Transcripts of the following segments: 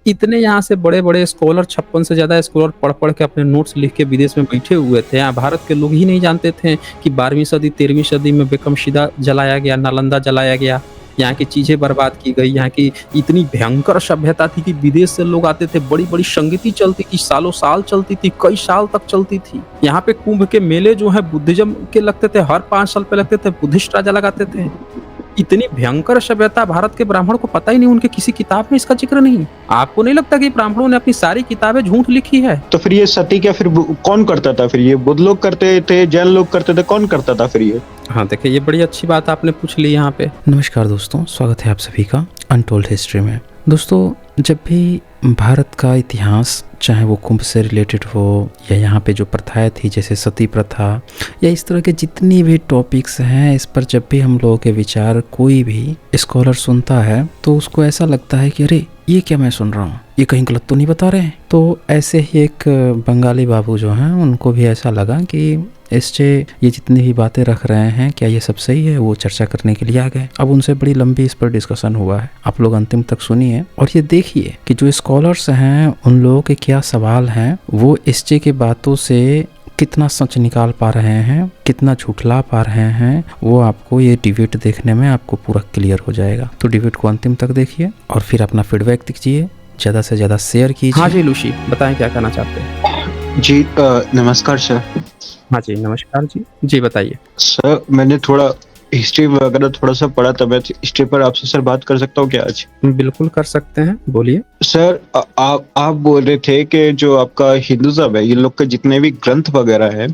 इतने यहाँ से बड़े-बड़े स्कॉलर 56 से ज़्यादा स्कॉलर पढ़-पढ़ के अपने नोट्स लिख के विदेश में बैठे हुए थे। यहाँ भारत के लोग ही नहीं जानते थे कि 12वीं सदी, 13वीं सदी में बेकमशिदा जलाया गया, नालंदा जलाया गया। यहाँ की चीज़ें बर्बाद की गई, यहाँ की इतनी भयंकर सभ्यता थी कि विदेश से लोग आते थे, बड़ी-बड़ी संगीति चलती थी, सालों-साल चलती थी, कई साल तक चलती थी। यहाँ पे कुंभ के मेले जो हैं बुद्धिज़्म के लगते थे, हर 5 साल पे लगते थे, बुद्धिस्ट राजा लगाते थे। इतनी भयंकर सभ्यता भारत के ब्राह्मण को पता ही नहीं, उनके किसी किताब में इसका जिक्र नहीं। आपको नहीं लगता कि ब्राह्मणों ने अपनी सारी किताबें झूठ लिखी है? तो फिर ये सती क्या फिर कौन करता था? फिर ये बुद्ध लोग करते थे, जैन लोग करते थे, कौन करता था फिर ये? हाँ, देखिए ये बड़ी अच्छी बात आपने पूछ ली यहाँ पे। नमस्कार दोस्तों, स्वागत है आप सभी का अनटोल्ड हिस्ट्री में। दोस्तों, जब भी भारत का इतिहास, चाहे वो कुंभ से रिलेटेड हो या यहाँ पे जो प्रथाएं थी जैसे सती प्रथा या इस तरह के जितनी भी टॉपिक्स हैं, इस पर जब भी हम लोगों के विचार कोई भी स्कॉलर सुनता है तो उसको ऐसा लगता है कि अरे ये क्या मैं सुन रहा हूँ, ये कहीं गलत तो नहीं बता रहे हैं। तो ऐसे ही एक बंगाली बाबू जो हैं उनको भी ऐसा लगा कि इससे ये जितनी भी बातें रख रहे हैं क्या ये सब सही है, वो चर्चा करने के लिए आ गए। अब उनसे बड़ी लंबी इस पर डिस्कशन हुआ है, आप लोग अंतिम तक सुनिए और ये देखिए कि जो स्कॉलर्स हैं उन लोगों के क्या सवाल हैं, वो इससे की बातों से कितना सच निकाल पा रहे हैं, कितना झूठला पा रहे हैं, वो आपको ये डिबेट देखने में आपको पूरा क्लियर हो जाएगा। तो डिबेट को अंतिम तक देखिए और फिर अपना फीडबैक दीजिए, ज़्यादा से ज़्यादा शेयर कीजिए। हाँ जी लूसी, बताएं क्या कहना चाहते हैं? जी नमस्कार सर। हाँ जी, नमस्कार जी। जी बताइए। सर मैंने थोड़ा हिस्ट्री वगैरह थोड़ा सा पढ़ा था, मैं हिस्ट्री पर आपसे सर बात कर सकता हूँ क्या आज? बिल्कुल कर सकते हैं, बोलिए। सर आप बोल रहे थे कि जो आपका हिंदुज़म है, ये लोग के जितने भी ग्रंथ वगैरह है,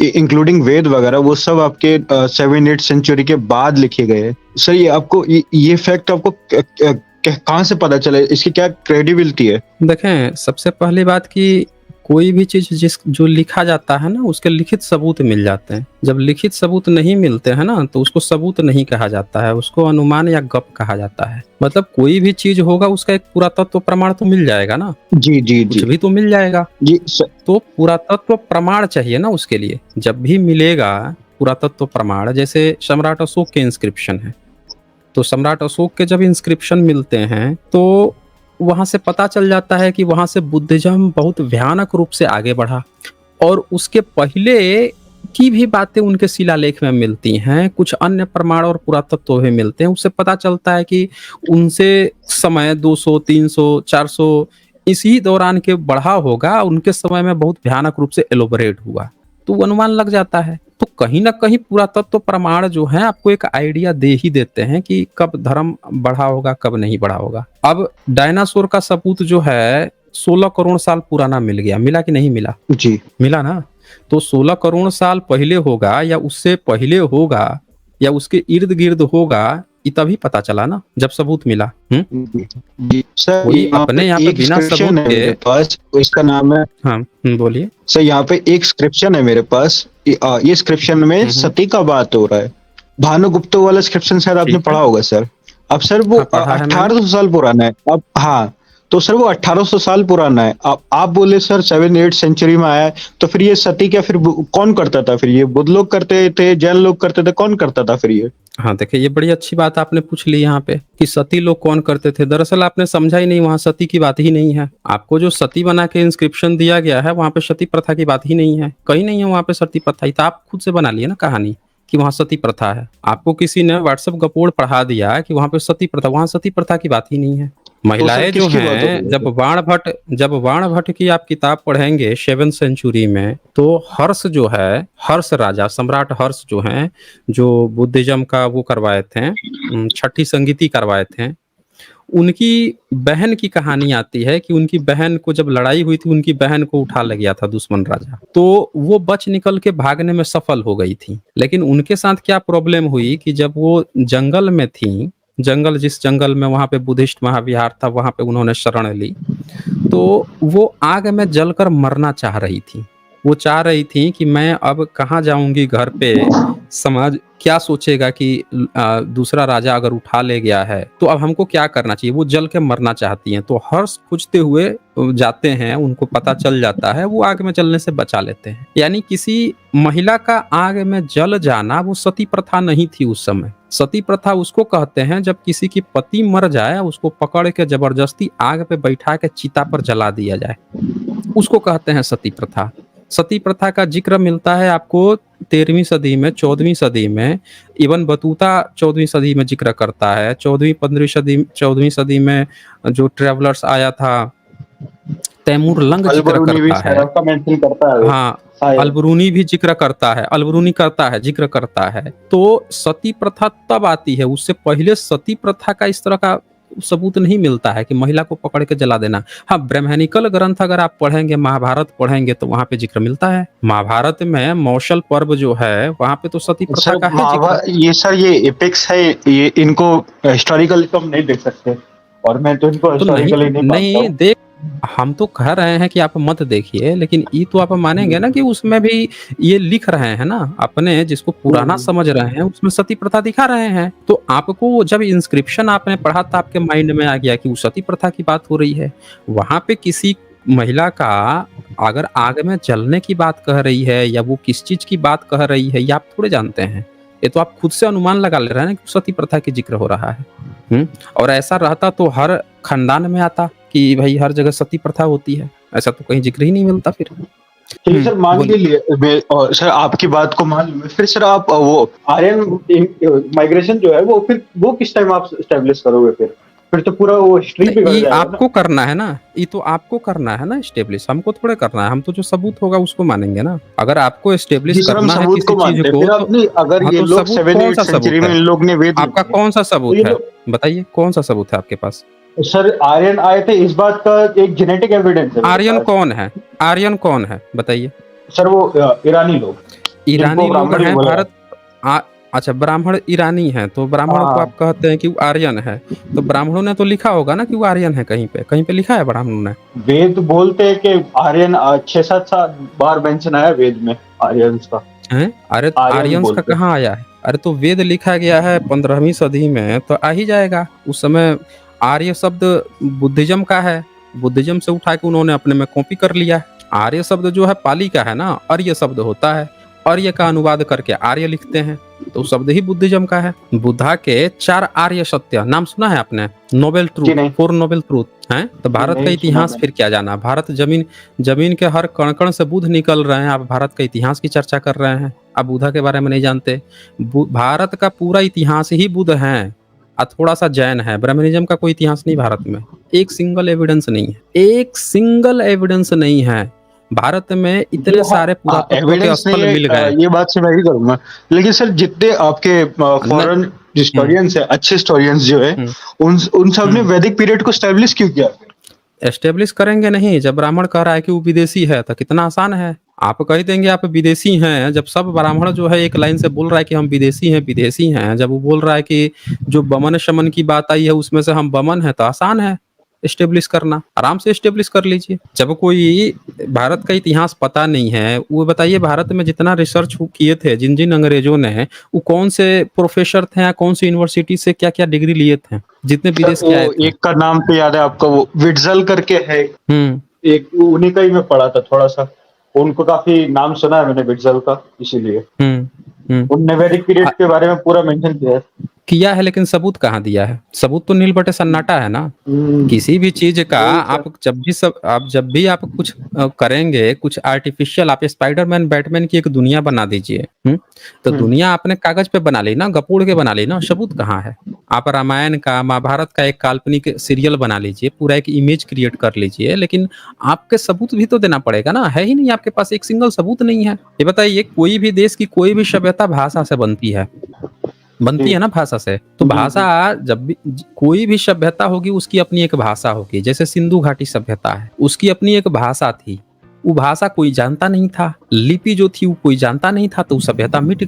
इंक्लूडिंग वेद वगैरह, वो सब आपके 7-8 सेंचुरी के बाद लिखे गए हैं। सर ये आपको ये फैक्ट आपको कहाँ से पता चला? इसकी क्या क्रेडिबिलिटी है? देखें, सबसे पहली बात कि कोई भी चीज़ जो लिखा जाता है ना, उसके लिखित सबूत मिल जाते हैं। जब लिखित सबूत नहीं मिलते हैं ना, तो उसको सबूत नहीं कहा जाता है, उसको अनुमान या गप कहा जाता है। मतलब कोई भी चीज़ होगा उसका एक पुरातत्व प्रमाण तो मिल जाएगा ना। जी जी कुछ जी भी तो मिल जाएगा जी सर। तो पुरातत्व प्रमाण चाहिए ना उसके लिए। जब भी मिलेगा पुरातत्व प्रमाण, जैसे सम्राट अशोक के इंस्क्रिप्शन है, तो सम्राट अशोक के जब इंस्क्रिप्शन मिलते हैं तो वहां से पता चल जाता है कि वहां से बुद्धिज्म बहुत भयानक रूप से आगे बढ़ा। और उसके पहले की भी बातें उनके शिलालेख में मिलती हैं, कुछ अन्य प्रमाण और पुरातत्व भी मिलते हैं। उससे पता चलता है कि उनसे समय 200, 300, 400 इसी दौरान के बढ़ा होगा, उनके समय में बहुत भयानक रूप से एलोबरेट हुआ, तो अनुमान लग जाता है। तो कहीं ना कहीं पुरातत्व प्रमाण जो है आपको एक आइडिया दे ही देते हैं कि कब धर्म बढ़ा होगा, कब नहीं बढ़ा होगा। अब डायनासोर का सबूत जो है 16 करोड़ साल पुराना मिल गया, मिला कि नहीं मिला? जी मिला ना। तो 16 करोड़ साल पहले होगा या उससे पहले होगा या उसके इर्द गिर्द होगा, ये तभी पता चला ना जब सबूत मिला। जी सर, कोई अपने यहाँ पे एक बिना स्क्रिप्शन सबूत है के। मेरे पास, इसका नाम है। हाँ बोलिए। सर यहाँ पे एक स्क्रिप्शन है मेरे पास, ये स्क्रिप्शन में सती का बात हो रहा है। भानुगुप्त वाला स्क्रिप्शन शायद आपने ठीक है। पढ़ा होगा सर। अब सर वो हाँ, पढ़ा है मैंने। 1800 साल पुराना है। अब हाँ, तो सर वो 1800 साल पुराना है। आप बोले सर 7-8 सेंचुरी में आया है, तो फिर ये सती क्या फिर कौन करता था? फिर ये बुद्ध लोग करते थे, जैन लोग करते थे, कौन करता था फिर ये? हाँ देखिए, ये बड़ी अच्छी बात आपने पूछ ली यहाँ पे कि सती लोग कौन करते थे। दरअसल आपने समझा ही नहीं, वहाँ सती की बात ही नहीं है। आपको जो सती बना के इंस्क्रिप्शन दिया गया है वहाँ पे सती प्रथा की बात ही नहीं है, कहीं नहीं है वहाँ पे सती प्रथा। तो आप खुद से बना लिए ना कहानी कि वहाँ सती प्रथा है। आपको किसी ने व्हाट्सएप गपोड़ पढ़ा दिया कि वहाँ पे सती प्रथा, वहाँ सती प्रथा की बात ही नहीं है। महिलाएं जो किसकी बात हो रही हैं, है? जब बाणभट्ट की आप किताब पढ़ेंगे 7th सेंचुरी में, तो हर्ष जो है, हर्ष राजा, सम्राट हर्ष जो हैं, जो बुद्धिज्म का वो करवाए थे, छठी संगीति करवाए थे, उनकी बहन की कहानी आती है कि उनकी बहन को जब लड़ाई हुई थी, उनकी बहन को उठा ले गया था दुश्मन राजा, तो वो बच निकल के भागने में सफल हो गई थी। लेकिन उनके साथ क्या प्रॉब्लम हुई कि जब वो जंगल में थी, जिस जंगल में वहां पे बुद्धिस्ट महाविहार था, वहां पे उन्होंने शरण ली, तो वो आग में जलकर मरना चाह रही थी। वो चाह रही थी कि मैं अब कहाँ जाऊंगी, घर पे समाज क्या सोचेगा कि दूसरा राजा अगर उठा ले गया है, तो अब हमको क्या करना चाहिए। वो जल के मरना चाहती हैं, तो हर्ष खोजते हुए जाते हैं, उनको पता चल जाता है, वो आग में जलने से बचा लेते हैं। यानी किसी महिला का आग में जल जाना वो सती प्रथा नहीं थी उस समय। सती प्रथा उसको कहते हैं जब किसी की पति मर जाए, उसको पकड़ के जबरदस्ती आग पे बैठा के चिता पर जला दिया जाए, उसको कहते हैं सती प्रथा। सती प्रथा का जिक्र मिलता है आपको 13वीं सदी में, 14वीं सदी में। इब्न बतूता 14वीं सदी में जिक्र करता है। 14वीं सदी में जो ट्रेवलर्स आया था तैमूर लंग जिक्र करता है। हाँ, अलबरूनी भी जिक्र करता है, अलबरूनी करता है, जिक्र करता है। तो सती प्रथा तब आती है, उससे पहले सती प्रथा का इस तरह का सबूत नहीं मिलता है कि महिला को पकड़ के जला देना। हाँ, ब्राह्मणिकल ग्रंथ अगर आप पढ़ेंगे, महाभारत पढ़ेंगे तो वहां पे जिक्र मिलता है। महाभारत में मौसल पर्व जो है वहां पे तो सती प्रथा का है जिक्र। ये एपिक्स है, ये इनको हिस्टोरिकली तो हम नहीं देख सकते, और मैं तो इनको हिस्टोरिकली नहीं देख, हम तो कह रहे हैं कि आप मत देखिए, लेकिन ये तो आप मानेंगे ना कि उसमें भी ये लिख रहे हैं ना, अपने जिसको पुराना समझ रहे हैं उसमें सती प्रथा दिखा रहे हैं। तो आपको जब इंस्क्रिप्शन आपने पढ़ा था आपके माइंड में आ गया कि वो सती प्रथा की बात हो रही है। वहां पे किसी महिला का अगर आग में जलने की बात कह रही है या वो किस चीज की बात कह रही है, ये आप थोड़े जानते हैं। ये तो आप खुद से अनुमान लगा ले रहे हैं कि सती प्रथा की जिक्र हो रहा है। और ऐसा रहता तो हर खानदान में आता कि भाई हर जगह सती प्रथा होती है, ऐसा तो कहीं जिक्र ही नहीं मिलता। फिर चलिए सर, मान लीजिए और सर आपकी बात को मान लूं, फिर सर आप वो आर्यन माइग्रेशन जो है वो फिर वो किस टाइम आप एस्टेब्लिश करोगे? फिर तो पूरा वो हिस्ट्री पे ये आपको करना है ना, ये तो आपको करना है ना एस्टेब्लिश, हमको थोड़े करना है। हम तो जो सबूत होगा उसको मानेंगे ना। अगर आपको एस्टेब्लिश करना है किसी चीज को, अगर ये लोग 7th सेंचुरी में इन लोग ने वेद, आपका कौन सा सबूत है? बताइए कौन सा सबूत है आपके पास? सर आर्यन आए थे, इस बात का एक जेनेटिक एविडेंस है। आर्यन कौन है? आर्यन कौन है बताइए? सर वो ईरानी लोग हैं भारत। अच्छा, ब्राह्मण ईरानी है, तो ब्राह्मण को आप कहते हैं कि वो आर्यन है, तो ब्राह्मणों ने तो लिखा होगा ना कि वो आर्यन है। कहीं पे लिखा है ब्राह्मणों ने? वेद बोलते हैं कि आर्यन 6-7 बार मेंशन आया वेद में आर्यंस का। है? अरे आर्यंस का कहाँ आया है? अरे तो वेद लिखा गया है 15वीं सदी में, तो आ ही जाएगा। उस समय आर्य शब्द बुद्धिज्म का है, बुद्धिज्म से उठा के उन्होंने अपने में कॉपी कर लिया। आर्य शब्द जो है पाली का है ना, अर्य शब्द होता है, अर्य का अनुवाद करके आर्य लिखते हैं, तो शब्द ही बुद्धिज्म का है। बुद्धा के 4 आर्य सत्य नाम सुना है आपने? नोबेल ट्रूथ, 4 नोबेल ट्रूथ है। तो भारत का इतिहास फिर क्या जाना? भारत जमीन के हर कण कण से बुद्ध निकल रहे हैं, आप भारत का इतिहास की चर्चा कर रहे हैं, आप बुद्धा के बारे में नहीं जानते। भारत का पूरा इतिहास ही बुद्ध है, थोड़ा सा जैन है, ब्राह्मणिज्म का कोई इतिहास नहीं भारत में। एक सिंगल एविडेंस नहीं है, एक सिंगल एविडेंस नहीं है भारत में। इतने सारे पुरातत्व के स्थल मिल गए। ये बात से मैं भी करूंगा, लेकिन सर जितने आपके फॉरेन हिस्टोरियंस है, अच्छे हिस्टोरियंस जो है, उन सब ने वैदिक पीरियड को एस्टेब्लिश क्यों किया? एस्टेब्लिश करेंगे नहीं। जब ब्राह्मण कह रहा है कि वो विदेशी है तो कितना आसान है, आप कह देंगे आप विदेशी हैं। जब सब ब्राह्मण जो है एक लाइन से बोल रहा है कि हम विदेशी हैं, जब वो बोल रहा है कि जो बमन शमन की बात आई है उसमें से हम बमन है, तो आसान है एस्टेब्लिश करना, आराम से एस्टेब्लिश कर लीजिए। जब कोई भारत का इतिहास पता नहीं है, वो बताइए भारत में जितना रिसर्च किए थे जिन अंग्रेजों ने, वो कौन से प्रोफेसर थे, कौन सी यूनिवर्सिटी से क्या क्या डिग्री लिए थे, जितने विदेश के आए थे? एक का नाम तो याद है आपका, वो विट्जल करके है, एक उन्हीं का ही मैं पढ़ा था थोड़ा सा, उनको काफी नाम सुना है मैंने विट्जल का, इसीलिए उनने वैदिक पीरियड के बारे में पूरा मेंशन किया है। लेकिन सबूत कहाँ दिया है? सबूत तो नील बटे सन्नाटा है ना। किसी भी चीज का आप जब भी आप कुछ करेंगे, कुछ आर्टिफिशियल, आप स्पाइडरमैन बैटमैन की एक दुनिया बना दीजिए, तो दुनिया आपने कागज पे बना ली ना, गपूड़ के बना ली ना, सबूत कहाँ है? आप रामायण का, महाभारत का एक काल्पनिक सीरियल बना लीजिए, पूरा एक इमेज क्रिएट कर लीजिए, लेकिन आपके सबूत भी तो देना पड़ेगा ना। है ही नहीं आपके पास, एक सिंगल सबूत नहीं है। ये बताइए, कोई भी देश की कोई भी सभ्यता भाषा से बनती है ना, भाषा से। तो भाषा, जब भी कोई भी सभ्यता होगी उसकी अपनी एक भाषा होगी। जैसे सिंधु घाटी सभ्यता है, उसकी अपनी एक भाषा थी, वो भाषा कोई जानता नहीं था, लिपि जो थी वो कोई जानता नहीं था, तो सभ्यता मिट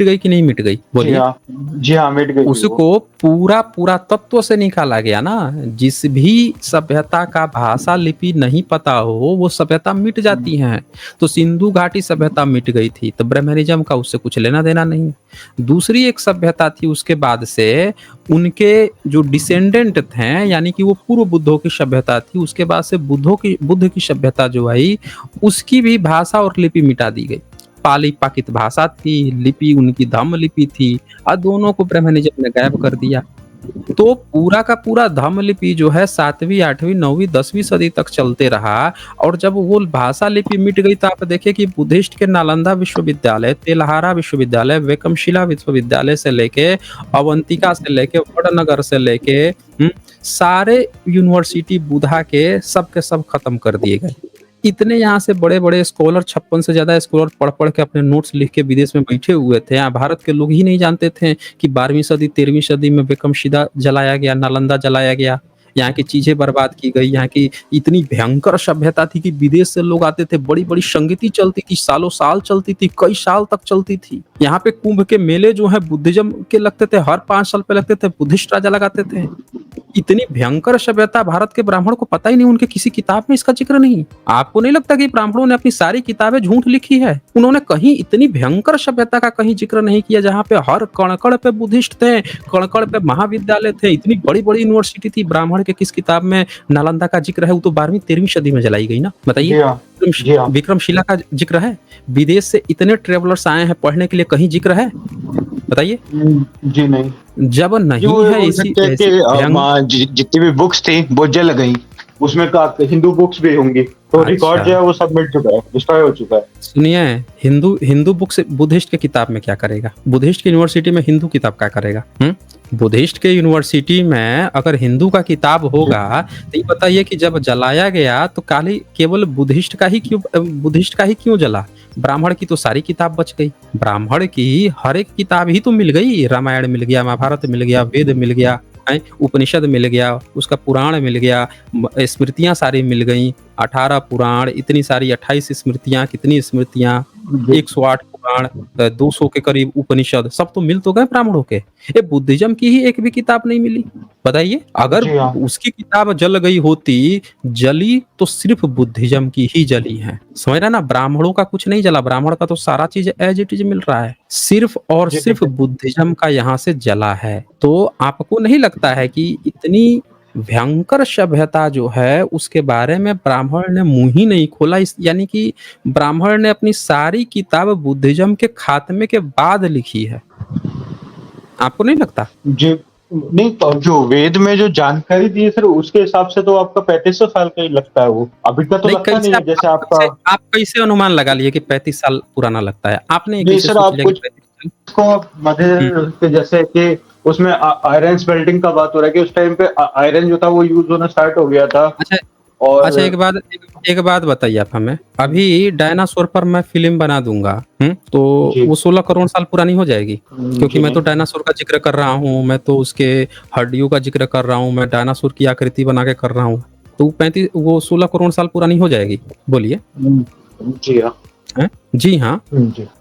गई कि नहीं मिट गई? बोलिए। जी हाँ, मिट गई। उसको पूरा तत्व से निकाला गया ना। जिस भी सभ्यता का भाषा लिपि नहीं पता हो, वो सभ्यता मिट जाती है। तो सिंधु घाटी सभ्यता मिट गई थी, तो ब्राह्मणिज्म का उससे कुछ लेना देना नहीं। दूसरी एक सभ्यता थी उसके बाद से, उनके जो डिसेंडेंट थे, यानी कि वो पूर्व बुद्धों की सभ्यता थी, उसके बाद से बुद्ध की सभ्यता जो आई, उसकी भी भाषा और लिपि मिटा दी गई। पाली पाकित भाषा थी, लिपि उनकी धम्म लिपि थी और दोनों को ब्रह्मनिज़म ने गायब कर दिया। तो पूरा का पूरा धम्म लिपि जो है 7वीं, 8वीं, 9वीं, 10वीं सदी तक चलते रहा और जब वो भाषा लिपि मिट गई तो आप देखिए कि बुद्धिस्ट के नालंदा विश्वविद्यालय, तेलहारा विश्वविद्यालय, वेकमशिला विश्वविद्यालय से लेके अवंतिका से लेके वडनगर से लेके सारे यूनिवर्सिटी बुधा के सब खत्म कर दिए गए। इतने यहाँ से बड़े-बड़े स्कॉलर 56 से ज़्यादा स्कॉलर पढ़-पढ़ के अपने नोट्स लिख के विदेश में बैठे हुए थे। यहाँ भारत के लोग ही नहीं जानते थे कि 12वीं सदी, 13वीं सदी में वेकमशिला जलाया गया, नालंदा जलाया गया। यहाँ की चीज़ें बर्बाद की गई, यहाँ की इतनी भयंकर सभ्यता थी कि विदेश से लोग आते थे, बड़ी-बड़ी संगीति चलती थी, सालों-साल चलती थी, कई साल तक चलती थी। यहाँ पे कुंभ के मेले जो हैं बुद्धिज़्म के लगते थे, हर 5 साल पे लगते थे, बुद्धिस्ट राजा लगाते थे। इतनी भयंकर सभ्यता भारत के ब्राह्मण को पता ही नहीं, उनके किसी किताब में इसका जिक्र नहीं। आपको नहीं लगता कि ब्राह्मणों ने अपनी सारी किताबें झूठ लिखी है? उन्होंने कहीं इतनी भयंकर सभ्यता का कहीं जिक्र नहीं किया जहाँ पे हर कण-कण पे बुद्धिस्ट थे, कण-कण पे महाविद्यालय थे, इतनी बड़ी-बड़ी यूनिवर्सिटी थी। ब्राह्मण के किस किताब में नालंदा का जिक्र है? वो तो 12वीं 13वीं सदी में जलाई गई ना, बताइए। विक्रमशिला का जिक्र है? विदेश से इतने ट्रेवलर्स आए हैं पढ़ने के लिए, कहीं जिक्र है? बताइए। जी नहीं। जब नहीं है इसी जितनी भी बुक्स थी वो जल गई, उसमें हिंदू बुक्स भी होंगी, तो रिकॉर्ड जो है वो सब मिट चुका है, डिस्ट्रॉय हो चुका है। सुनिए, हिंदू बुक्स बुद्धिस्ट के किताब में क्या करेगा? बुद्धिस्ट की यूनिवर्सिटी में हिंदू किताब क्या करेगा? बुद्धिस्ट के यूनिवर्सिटी में अगर हिंदू का किताब होगा तो ये बताइए कि जब जलाया गया तो केवल बुद्धिस्ट का ही क्यों जला? ब्राह्मण की तो सारी किताब बच गई। ब्राह्मण की हर एक किताब ही तो मिल गई। रामायण मिल गया, महाभारत मिल गया, वेद मिल गया, उपनिषद मिल गया, उसका पुराण मिल गया, स्मृतियां सारी मिल गई। 18 पुराण, इतनी सारी 28 स्मृतियां, कितनी स्मृतियां, 108 पुराण, 200 के करीब उपनिषद, सब तो मिल तो गए ब्राह्मणों के। ये बुद्धिज्म की ही एक भी किताब नहीं मिली। बताइए, अगर उसकी किताब जल गई होती, जली तो सिर्फ बुद्धिज्म की ही जली है। समझ रहे ना? ब्राह्मणों का कुछ नहीं जला, ब्राह्मण का तो सारा चीज एज इट इज मिल रहा है, सिर्फ और सिर्फ बुद्धिज्म का यहाँ से जला है। तो आपको नहीं लगता है कि इतनी भयंकर सभ्यता जो है उसके बारे में ब्राह्मण ने मुंह ही नहीं खोला? यानी कि ब्राह्मण ने अपनी सारी किताब बुद्धिज्म के खात्मे के बाद लिखी है। आपको नहीं लगता? जी नहीं, तो जो वेद में जो जानकारी दी है सर, उसके हिसाब से तो आपका 3500 साल का ही लगता है। वो अभी का तो लगता नहीं है। जैसे आप कैसे अनुमान लगा लिए कि 35 साल पुराना लगता है? आपने सर, आप कुछ मध्य जैसे कि उसमें आयरन स्मेल्टिंग का बात हो रहा है कि उस टाइम पे आयरन जो था वो यूज होना स्टार्ट हो गया था। अच्छा, एक बात बताइए आप हमें। अभी डायनासोर पर मैं फिल्म बना दूंगा, तो वो 16 करोड़ साल पुरानी हो जाएगी? क्योंकि मैं तो डायनासोर का जिक्र कर रहा हूँ, मैं तो उसके हड्डियों का जिक्र कर रहा हूँ, मैं डायनासोर की आकृति बना के कर रहा हूँ, तो 16 करोड़ साल पुरानी हो जाएगी? बोलिए। जी हाँ। जी हाँ,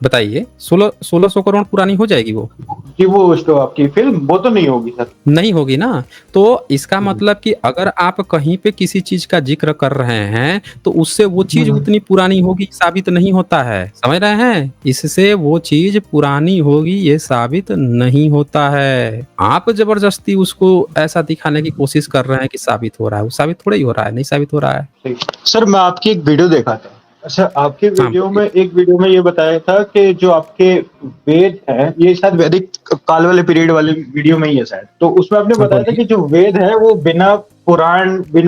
बताइए। 1600 करोड़ पुरानी हो जाएगी वो? कि वो तो आपकी फिल्म वो तो नहीं होगी सर। नहीं होगी ना। तो इसका मतलब कि अगर आप कहीं पे किसी चीज का जिक्र कर रहे हैं तो उससे वो चीज उतनी पुरानी होगी साबित नहीं होता है। समझ रहे हैं? इससे वो चीज पुरानी होगी ये साबित नहीं होता है। आप जबरदस्ती उसको ऐसा दिखाने की कोशिश कर रहे हैं कि साबित हो रहा है, वो साबित थोड़ा ही हो रहा है, नहीं साबित हो रहा है। सर, मैं आपकी एक वीडियो देखा था। अच्छा, आपके वीडियो में एक वीडियो में ये बताया था कि जो आपके वेद है, ये शायद वैदिक काल वाले पीरियड वाले वीडियो में ही है शायद, तो उसमें आपने बताया था कि जो वेद है वो बिना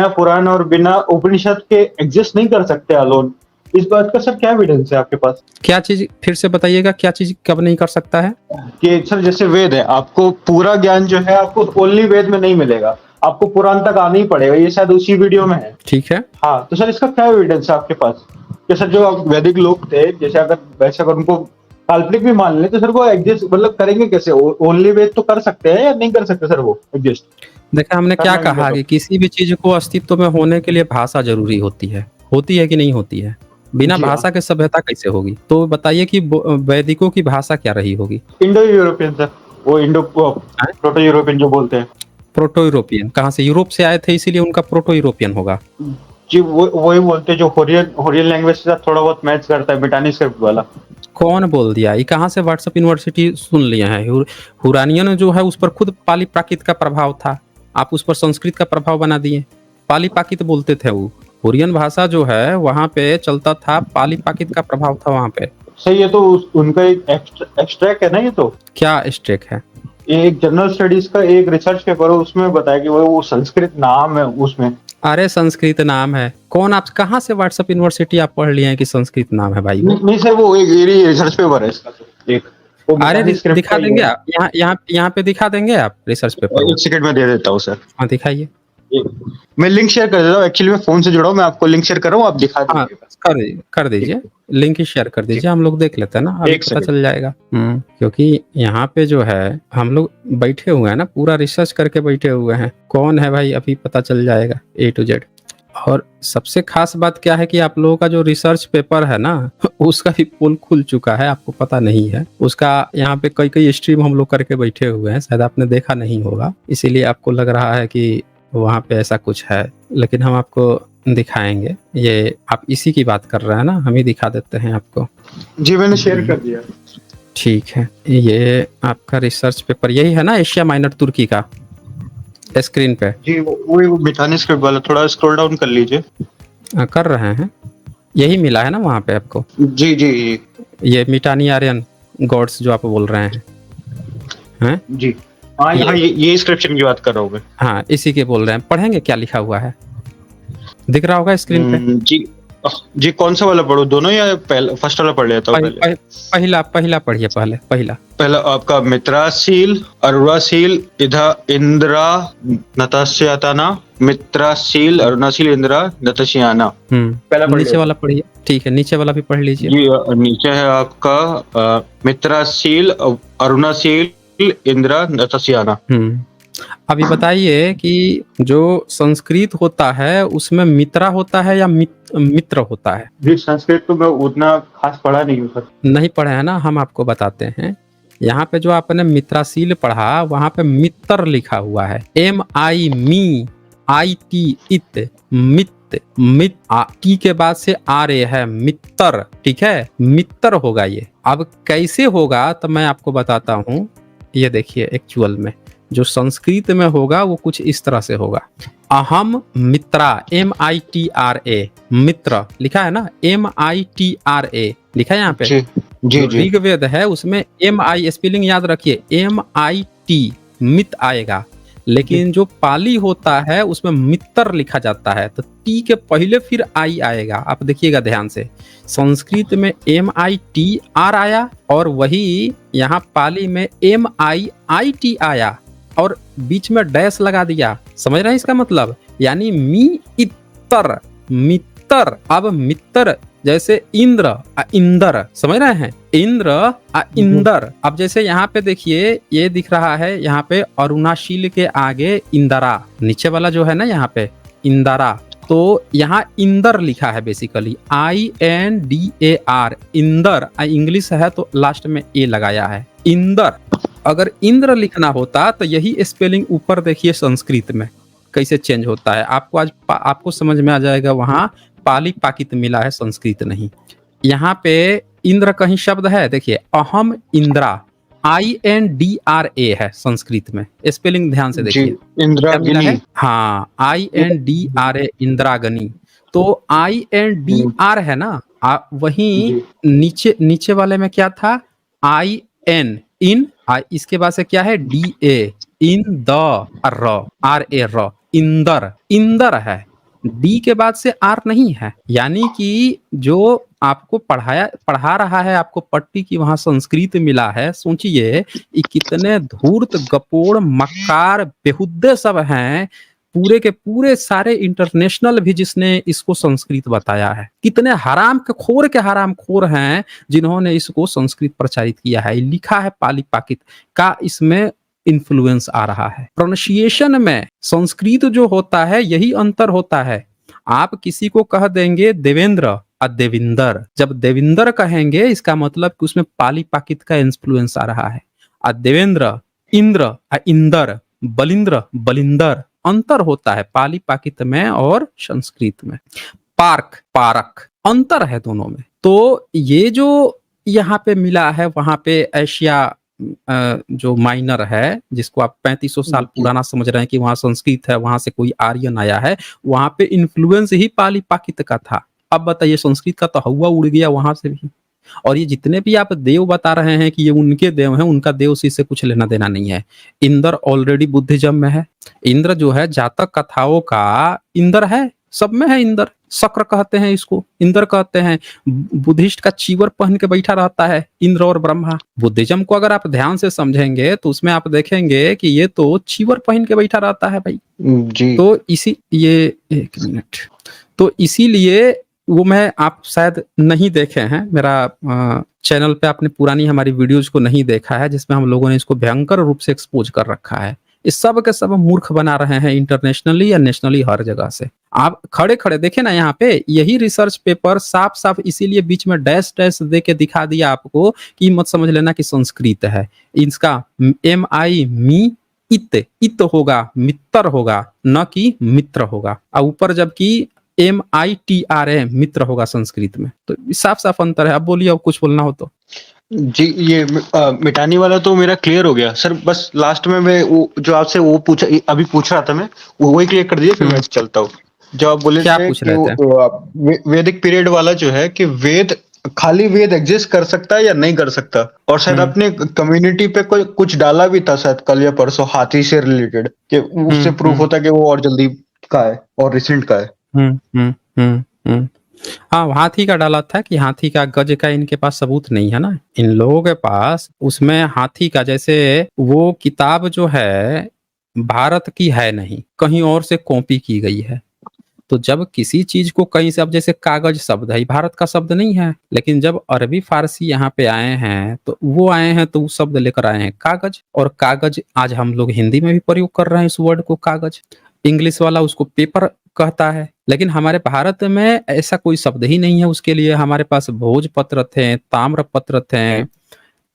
पुराण और बिना उपनिषद के एग्जिस्ट नहीं कर सकते अलोन। इस बात का सर क्या एविडेंस है आपके पास? क्या चीज, फिर से बताइएगा, क्या चीज कब नहीं कर सकता है? कि सर जैसे वेद है, आपको पूरा ज्ञान जो है आपको ओनली वेद में नहीं मिलेगा, आपको पुराण तक आना ही पड़ेगा। ये शायद उसी वीडियो में है। ठीक है। हाँ, तो सर इसका क्या एविडेंस है आपके पास? सर जो वैदिक लोग थे, जैसे अगर उनको काल्पनिक भी मान ले तो सर वो एग्जिस्ट मतलब करेंगे कैसे? ओनली वेद तो कर सकते हैं या नहीं कर सकते सर वो एग्जिस्ट? देखा, हमने क्या कहा कि किसी भी चीज को अस्तित्व में होने के लिए भाषा जरूरी होती है कि नहीं होती है? बिना भाषा के सभ्यता कैसे होगी? तो बताइए कि वैदिकों की भाषा क्या रही होगी? इंडो यूरोपियन सर, वो प्रोटो यूरोपियन जो बोलते हैं। प्रोटो यूरोपियन कहाँ से? यूरोप से आए थे इसीलिए उनका प्रोटो यूरोपियन होगा। जी, वही बोलते हैं जो होरियन लैंग्वेज के साथ थोड़ा बहुत मैच करता है, ब्रिटानिक स्क्रिप्ट वाला। कौन बोल दिया? ये कहाँ से व्हाट्सएप यूनिवर्सिटी सुन लिए हैं? हुरानियन जो है उस पर खुद पाली प्राकृत का प्रभाव था, आप उस पर संस्कृत का प्रभाव बना दिए। पाली प्राकृत बोलते थे वो। हुरियन भाषा जो है वहाँ पे चलता था, पाली प्राकृत का प्रभाव था वहाँ पे। सर ये तो उनका एक एक्सट्रैक्ट है ना, ये तो क्या स्ट्रेक है? ये एक जनरल स्टडीज का एक रिसर्च पेपर है, उसमें बताया कि वो संस्कृत नाम है उसमें। अरे संस्कृत नाम है कौन? आप कहाँ से व्हाट्सएप यूनिवर्सिटी आप पढ़ लिए हैं कि संस्कृत नाम है भाई? वो नहीं सर, वो एक रिसर्च पेपर है इसका तो, एक वो अरे मितानी स्क्रिप्ट का दिखा ही देंगे है। आप? यहाँ पे दिखा देंगे आप रिसर्च पेपर वो? एक सेकंड में दे देता हूँ सर। हाँ दिखाइए। मैं लिंक शेयर कर देता हूँ, एक्चुअली मैं फोन से जुड़ा हूँ, मैं आपको लिंक शेयर कर रहा हूँ, आप दिखा हाँ दीजिए बस। कर दीजिए, लिंक ही शेयर कर दीजिए, हम लोग देख लेते हैं ना, अभी एक पता सेकंड। चल जाएगा। क्योंकि यहाँ पे जो है हम लोग बैठे हुए हैं ना, पूरा रिसर्च करके बैठे हुए हैं, कौन है भाई अभी पता चल जाएगा A to Z। और सबसे खास बात क्या है कि आप लोगों का जो रिसर्च पेपर है ना उसका भी पोल खुल चुका है, आपको पता नहीं है उसका। यहाँ पे कई कई स्ट्रीम हम लोग करके बैठे हुए हैं, शायद आपने देखा नहीं होगा, इसीलिए आपको लग रहा है कि वहाँ पे ऐसा कुछ है, लेकिन हम आपको दिखाएंगे। ये आप इसी की बात कर रहे हैं ना, हम ही दिखा देते हैं आपको। जी मैंने शेयर कर दिया। ठीक है, ये आपका रिसर्च पेपर यही है ना, एशिया माइनर तुर्की का, स्क्रीन पे जी वो मितानी स्क्रिप्ट वाला, थोड़ा स्क्रॉल डाउन कर लीजिए। कर रहे हैं, यही मिला है ना वहाँ पे आपको? जी जी जी ये मिटानी आर्यन गॉड्स जो आप बोल रहे हैं? जी। हाँ यहाँ ये इंस्क्रिप्शन की बात कर रहा हूँ मैं। हाँ इसी के बोल रहे हैं। पढ़ेंगे क्या लिखा हुआ है? दिख रहा होगा स्क्रीन पे। जी जी, कौन सा वाला पढ़ो, दोनों या पहला फर्स्ट वाला पढ़ लेता हूँ पहले? पहला पढ़िए, पहला। पहला आपका मित्रासील अरुणासील इधा इंद्रा नतस्यातना, मित्रासील अरुणासील इंद्रा नतस्याना। पहला पढ़ नीचे वाला पढ़िए। ठीक है, नीचे वाला भी पढ़ लीजिए। जी नीचे है आपका मित्रासील अरुणासील इंद्रा नतस्याना। अभी बताइए कि जो संस्कृत होता है उसमें मित्रा होता है या मित्र होता है? जी संस्कृत तो मैं उतना खास पढ़ा नहीं हूँ सर। नहीं पढ़े हैं ना, हम आपको बताते हैं। यहाँ पे जो आपने मित्राशील पढ़ा, वहां पे मित्र लिखा हुआ है, MI मी IT इत, मित टी के बाद से RA है, मित्र। ठीक है, मित्र होगा ये। अब कैसे होगा तो मैं आपको बताता हूँ। ये देखिए, एक्चुअल में जो संस्कृत में होगा वो कुछ इस तरह से होगा। अहम मित्रा, MITRA, मित्र लिखा है ना, MITRA लिखा है यहाँ पे। जी जी ऋग्वेद है उसमें MI स्पेलिंग याद रखिए, MIT मित आएगा, लेकिन जो पाली होता है उसमें मित्र लिखा जाता है, तो टी के पहले फिर आई आएगा। आप देखिएगा ध्यान से, संस्कृत में MITR आया और वही यहाँ पाली में MIIT आया और बीच में डैश लगा दिया। समझ रहे हैं इसका मतलब? यानी मित्र, मित्र। अब मित्र जैसे इंद्र इंदर, समझ रहे हैं? इंद्र इंदर। अब जैसे यहाँ पे देखिए, ये दिख रहा है यहाँ पे अरुणाशील के आगे इंदरा, नीचे वाला जो है ना यहाँ पे इंदरा, तो यहाँ इंदर लिखा है बेसिकली, INDAR, इंदर। इंग्लिश है तो लास्ट में ए लगाया है, इंदर। अगर इंद्र लिखना होता तो यही स्पेलिंग ऊपर देखिए संस्कृत में कैसे चेंज होता है। आपको आज आपको समझ में आ जाएगा, वहाँ पाली पाकित मिला है, संस्कृत नहीं। यहाँ पे इंद्र कहीं शब्द है, देखिए अहम इंद्रा, INDRA है संस्कृत में, स्पेलिंग ध्यान से देखिए। इंद्रागनी। हाँ, INDRA, इंद्रागनी। तो INDR है ना, वहीं नीचे वाले में क्या था, IN इन, इसके बाद से क्या है, DA, in the RA, Inder, Inder है। डी के बाद से आर नहीं है, यानी कि जो आपको पढ़ा रहा है, आपको पट्टी की वहां संस्कृत मिला है। सोचिए कितने धूर्त, गपोड़, मक्कार, बेहुद्दे सब हैं, पूरे के पूरे सारे इंटरनेशनल भी जिसने इसको संस्कृत बताया है। कितने हराम खोर हैं जिन्होंने इसको संस्कृत प्रचारित किया है। लिखा है पाली पाकित का, इसमें इन्फ्लुएंस आ रहा है। प्रोनाउंसिएशन में संस्कृत जो होता है यही अंतर होता है। आप किसी को कह देंगे देवेंद्र और देविंदर, जब देविंदर कहेंगे इसका मतलब कि उसमें पाली पाकित का इन्फ्लुएंस आ रहा है। और देवेंद्र, इंद्र और इंदर, बलिंद्र, बलिंदर, अंतर होता है पाली पाकित में और संस्कृत में। पार्क, पारक, अंतर है दोनों में। तो ये जो यहाँ पे मिला है, वहां पे एशिया जो माइनर है, जिसको आप 3500 साल पुराना समझ रहे हैं कि वहां संस्कृत है, वहां से कोई आर्यन आया है, वहां पे इन्फ्लुएंस ही पाली पाकित का था। अब बताइए, संस्कृत का तो हवा उड़ गया वहां से भी। और ये जितने भी आप देव बता रहे हैं कि ये उनके देव हैं, उनका देव से इससे कुछ लेना देना नहीं है। इंद्र ऑलरेडी बुद्धिज्म में है। इंद्र जो है जातक कथाओं का इंद्र है, सब में है इंद्र। शक्र कहते हैं इसको, इंद्र कहते हैं। बुद्धिस्ट का चीवर पहन के बैठा रहता है इंद्र और ब्रह्मा। बुद्धिज्म को अगर आप ध्यान से समझेंगे तो उसमें आप देखेंगे कि ये तो चीवर पहन के बैठा रहता है भाई जी। तो इसी ये एक मिनट, तो इसीलिए वो मैं आप शायद नहीं देखे हैं, मेरा चैनल पे आपने पुरानी हमारी वीडियोज को नहीं देखा है जिसमें हम लोगों ने इसको भयंकर रूप से एक्सपोज कर रखा है। इस सब के सब मूर्ख बना रहे हैं इंटरनेशनली या नेशनली हर जगह से। आप खड़े खड़े देखे ना यहाँ पे, यही रिसर्च पेपर साफ साफ इसीलिए बीच में डैश डैश दे के दिखा दिया आपको कि मत समझ लेना कि संस्कृत है। इसका MI मी इत होगा, मित्र होगा, न कि मित्र होगा। और ऊपर जबकि MITRA मित्र होगा संस्कृत में। तो साफ साफ अंतर है। अब बोलिए, अब कुछ बोलना हो तो। जी, ये मिटाने वाला तो मेरा क्लियर हो गया सर। बस लास्ट में मैं वो जो आपसे वो पूछा, अभी पूछ रहा था मैं, वो वही क्लियर कर दिया, फिर मैं चलता हूँ। जो आप बोले क्या थे पूछ कि रहे थे? वैदिक पीरियड वाला जो है कि वेद, खाली वेद एग्जिस्ट कर सकता है या नहीं कर सकता। और शायद आपने कम्युनिटी पे कोई कुछ डाला भी था शायद कल या परसों, हाथी से रिलेटेड, कि उससे प्रूफ होता है कि वो और जल्दी का है और रिसेंट का है। हाँ, हाथी का डाला था कि हाथी का, गज का इनके पास सबूत नहीं है ना इन लोगों के पास। उसमें हाथी का, जैसे वो किताब जो है भारत की है नहीं, कहीं और से कॉपी की गई है। तो जब किसी चीज को कहीं से, अब जैसे कागज शब्द है, भारत का शब्द नहीं है, लेकिन जब अरबी फारसी यहाँ पे आए हैं तो वो आए हैं तो वो शब्द लेकर आए हैं कागज। और कागज आज हम लोग हिंदी में भी प्रयोग कर रहे हैं इस वर्ड को, कागज। इंग्लिश वाला उसको पेपर कहता है, लेकिन हमारे भारत में ऐसा कोई शब्द ही नहीं है उसके लिए। हमारे पास भोजपत्र थे, ताम्रपत्र थे,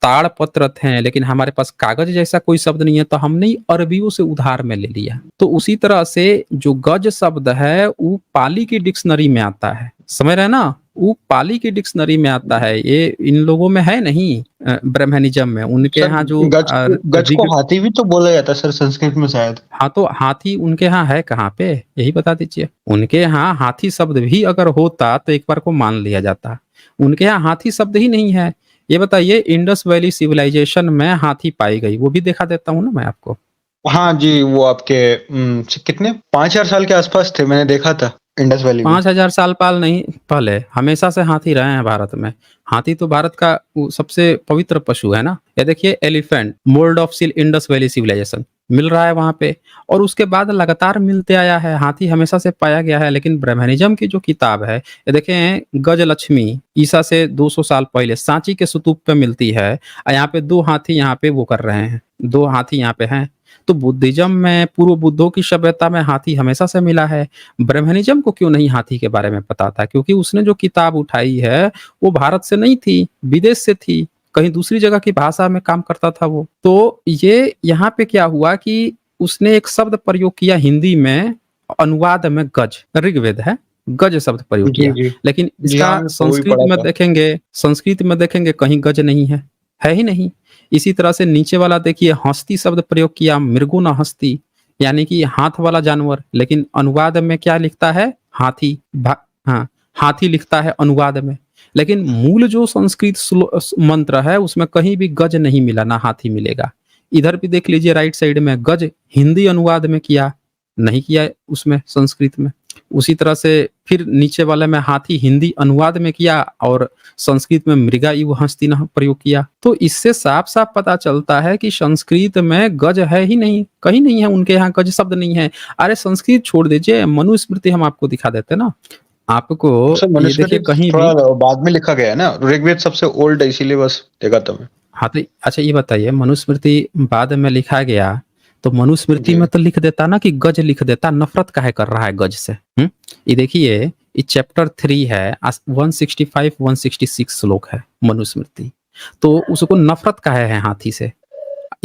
ताड़पत्र थे, लेकिन हमारे पास कागज जैसा कोई शब्द नहीं है। तो हमने अरबियों से उधार में ले लिया। तो उसी तरह से जो गज शब्द है वो पाली की डिक्शनरी में आता है, समझ रहे ना, वो पाली की डिक्शनरी में आता है। ये इन लोगों में है नहीं, ब्रह्मनिज्म में। उनके यहाँ जो गज को हाथी भी तो बोला जाता है सर संस्कृत में शायद। हाँ, तो हाथी उनके यहाँ है कहाँ पे, यही बता दीजिए। उनके यहाँ हाथी शब्द भी अगर होता तो एक बार को मान लिया जाता। उनके यहाँ हाथी शब्द ही नहीं है। ये बताइए, इंडस वैली सिविलाइजेशन में हाथी पाई गई, वो भी दिखा देता हूँ ना मैं आपको। हाँ जी, वो आपके कितने 5000 साल के आसपास थे, मैंने देखा था इंडस वैली में। 5000 साल पाल नहीं, पहले हमेशा से हाथी रहे हैं भारत में। हाथी तो भारत का सबसे पवित्र पशु है ना। ये देखिए, एलिफेंट मोल्ड ऑफ सिल इंडस वैली सिविलाइजेशन मिल रहा है वहां पे, और उसके बाद लगातार मिलते आया है। हाथी हमेशा से पाया गया है। लेकिन ब्रह्मनिज्म की जो किताब है, ये देखें, गजलक्ष्मी ईसा से 200 साल पहले सांची के स्तूप पे मिलती है। यहाँ पे 2 हाथी यहाँ पे वो कर रहे हैं, 2 हाथी यहाँ पे हैं। तो बुद्धिज्म में, पूर्व बुद्धों की सभ्यता में हाथी हमेशा से मिला है। ब्रह्मनिज्म को क्यों नहीं हाथी के बारे में पता था? क्योंकि उसने जो किताब उठाई है वो भारत से नहीं थी, विदेश से थी, कहीं दूसरी जगह की भाषा में काम करता था वो। तो ये यहाँ पे क्या हुआ कि उसने एक शब्द प्रयोग किया हिंदी में, अनुवाद में गज, ऋग्वेद है, गज शब्द प्रयोग किया। लेकिन इसका संस्कृत में देखेंगे कहीं गज नहीं है ही नहीं। इसी तरह से नीचे वाला देखिए, हस्ती शब्द प्रयोग किया, मृगुन हस्ती, यानी कि हाथ वाला जानवर। लेकिन अनुवाद में क्या लिखता है? हाथी। हाँ, हाथी लिखता है अनुवाद में। लेकिन मूल जो संस्कृत मंत्र है उसमें कहीं भी गज नहीं मिला, ना हाथी मिलेगा। इधर भी देख लीजिए, राइट साइड में गज हिंदी अनुवाद में किया, नहीं किया उसमें संस्कृत में। उसी तरह से फिर नीचे वाले में हाथी हिंदी अनुवाद में किया और संस्कृत में मृगा इव हस्ती न प्रयोग किया। तो इससे साफ साफ पता चलता है कि संस्कृत में गज है ही नहीं, कहीं नहीं है। उनके यहाँ गज शब्द नहीं है। अरे संस्कृत छोड़ दीजिए, मनुस्मृति हम आपको दिखा देते ना आपको। ये देखिए, कहीं भी बाद में लिखा गया है ना, ऋग्वेद सबसे ओल्ड है, इसीलिए बस देखा था मैं। हाँ, तो अच्छा ये बताइए, मनुस्मृति बाद में लिखा गया तो मनुस्मृति में तो लिख देता ना कि गज लिख देता। नफरत काहे कर रहा है गज से? ये देखिए, ये चैप्टर 3 है, 165-166 श्लोक है मनुस्मृति। तो उसको नफरत काहे है हाथी से?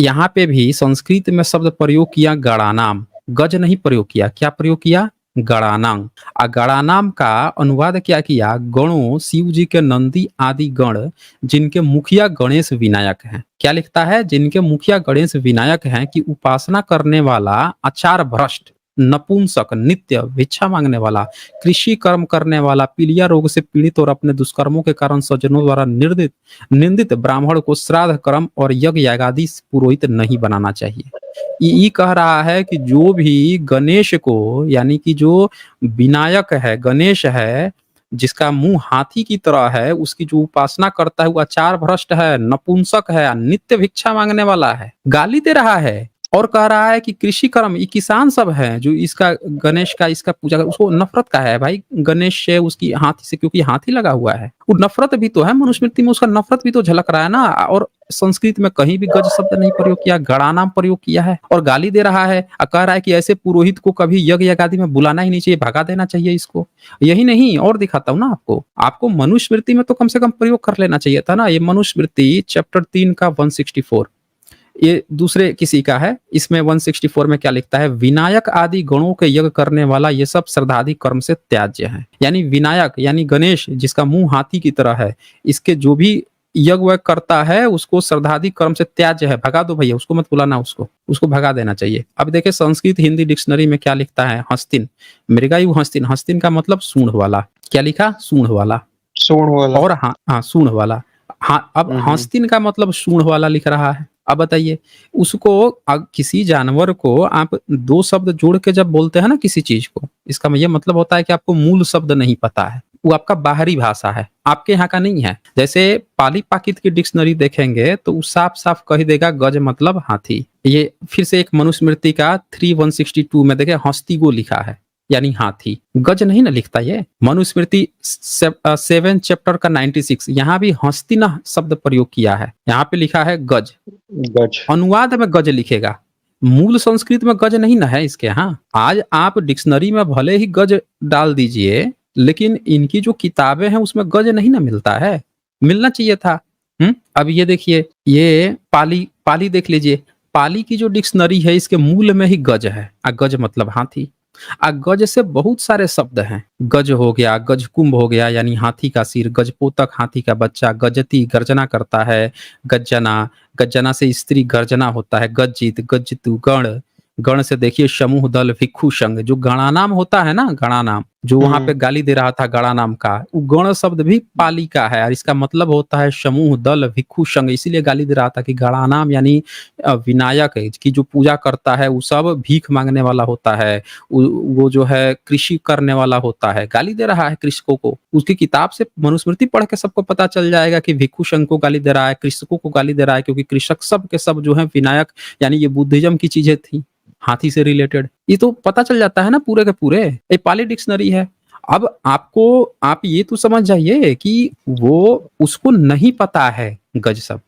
यहाँ पे भी संस्कृत में शब्द प्रयोग किया गणानाम, गज नहीं प्रयोग किया। क्या प्रयोग किया? गणानाम। गणानाम का अनुवाद क्या किया? गणों, शिव जी के नंदी आदि गण, जिनके मुखिया गणेश विनायक हैं। क्या लिखता है? जिनके मुखिया गणेश विनायक हैं कि उपासना करने वाला आचार भ्रष्ट नपुंसक, नित्य, भिक्षा मांगने वाला, कृषि कर्म करने वाला, पीलिया रोग से पीड़ित और अपने दुष्कर्मों के कारण स्वजनों द्वारा निंदित ब्राह्मण को श्राद्ध कर्म और यज्ञ यागादि पुरोहित नहीं बनाना चाहिए। ये कह रहा है कि जो भी गणेश को, यानी कि जो विनायक है, गणेश है, जिसका मुंह हाथी की तरह है, उसकी जो उपासना करता है वो आचार भ्रष्ट है, नपुंसक है, नित्य भिक्षा मांगने वाला है, गाली दे रहा है और कह रहा है कि कृषि कर्म, ये किसान सब है जो इसका गणेश का इसका पूजा कर, उसको नफरत का है भाई गणेश से, उसकी हाथी से, क्योंकि हाथी लगा हुआ है। वो नफरत भी तो है, मनुस्मृति में उसका नफरत भी तो झलक रहा है ना। और संस्कृत में कहीं भी गज शब्द नहीं प्रयोग किया, गणानाम प्रयोग किया है और गाली दे रहा है और कह रहा है कि ऐसे पुरोहित को कभी यज्ञ यागादि में बुलाना ही नहीं चाहिए, भगा देना चाहिए इसको। यही नहीं, और दिखाता हूँ ना आपको मनुस्मृति में तो कम से कम प्रयोग कर लेना चाहिए था ना। ये मनुस्मृति चैप्टर 3 का 164, ये दूसरे किसी का है। इसमें 164 में क्या लिखता है, विनायक आदि गणों के यज्ञ करने वाला ये सब श्रद्धादि कर्म से त्याज्य है। यानी विनायक यानी गणेश जिसका मुंह हाथी की तरह है, इसके जो भी यज्ञ करता है उसको श्रद्धादि कर्म से त्याज्य है, भगा दो भैया, उसको मत बुलाना, उसको भगा देना चाहिए। अब देखिए संस्कृत हिंदी डिक्शनरी में क्या लिखता है, हस्तिन, मृगायु हस्तिन, हस्तिन का मतलब सूंड वाला, क्या लिखा, सूंड वाला, और हाँ सूंड वाला। हाँ, अब हस्तिन का मतलब सूंड वाला लिख रहा है। अब बताइए उसको, किसी जानवर को आप दो शब्द जोड़ के जब बोलते हैं ना किसी चीज को, इसका ये मतलब होता है कि आपको मूल शब्द नहीं पता है, वो आपका बाहरी भाषा है, आपके यहाँ का नहीं है। जैसे पाली पाकित की डिक्शनरी देखेंगे तो वो साफ साफ कह देगा गज मतलब हाथी। ये फिर से एक मनुस्मृति का 3162 में देखे हस्तिगो लिखा है, यानी हाथी, गज नहीं ना लिखता। ये मनुस्मृति 7 चैप्टर का 96, यहाँ भी हस्तिना शब्द प्रयोग किया है, यहाँ पे लिखा है गज। अनुवाद में गज लिखेगा, मूल संस्कृत में गज नहीं ना है इसके यहाँ। आज आप डिक्शनरी में भले ही गज डाल दीजिए, लेकिन इनकी जो किताबें हैं उसमें गज नहीं ना मिलता है, मिलना चाहिए था। अब ये देखिए, ये पाली देख लीजिए, पाली की जो डिक्शनरी है इसके मूल में ही गज है, गज मतलब हाथी। गज से बहुत सारे शब्द हैं, गज हो गया, गज कुंभ हो गया यानी हाथी का सिर, गजपोतक हाथी का बच्चा, गजती गर्जना करता है, गज्जना से स्त्री गर्जना होता है, गज्जित, गज्जितु, गण से देखिए समूह दल भिक्षु संग, जो गणानाम होता है ना, गणानाम जो वहां पे गाली दे रहा था गणानाम का, वो गण शब्द भी पाली का है और इसका मतलब होता है समूह दल भिक्षु संग, इसीलिए गाली दे रहा था कि गणानाम यानी विनायक की जो पूजा करता है वो सब भीख मांगने वाला होता है, वो जो है कृषि करने वाला होता है, गाली दे रहा है कृषकों को। उसकी किताब से मनुस्मृति पढ़ के सबको पता चल जाएगा कि भिक्षु संघ को गाली दे रहा है, कृषकों को गाली दे रहा है, क्योंकि कृषक सब के सब जो है विनायक यानी ये बुद्धिज्म की चीजें थी, हाथी से रिलेटेड, ये तो पता चल जाता है ना पूरे के पूरे। ये पाली डिक्शनरी है। अब आप ये तो समझ जाइए कि वो उसको नहीं पता है गज सब।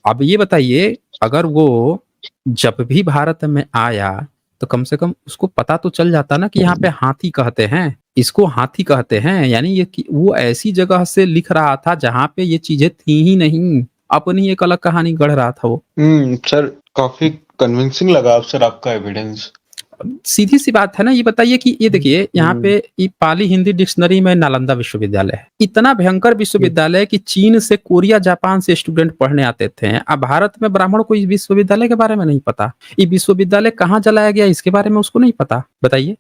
अब ये बताइए, अगर वो जब भी भारत में आया तो कम से कम उसको पता तो चल जाता ना कि यहाँ पे हाथी कहते हैं, इसको हाथी कहते हैं, यानी ये वो ऐसी जगह से लिख रहा था जहाँ पे ये चीजें थी ही नहीं, अपनी एक अलग कहानी गढ़ रहा था वो। सर काफी कन्विंसिंग लगा आप सर आपका एविडेंस। सीधी सी बात है ना। ये बताइए कि ये देखिए यहाँ पे ये पाली हिंदी डिक्शनरी में नालंदा विश्वविद्यालय है, इतना भयंकर विश्वविद्यालय कि चीन से, कोरिया, जापान से स्टूडेंट पढ़ने आते थे। अब भारत में ब्राह्मण को इस विश्वविद्यालय के बारे में नहीं पता, ये विश्वविद्यालय कहाँ जलाया गया इसके बारे में उसको नहीं पता। बताइए,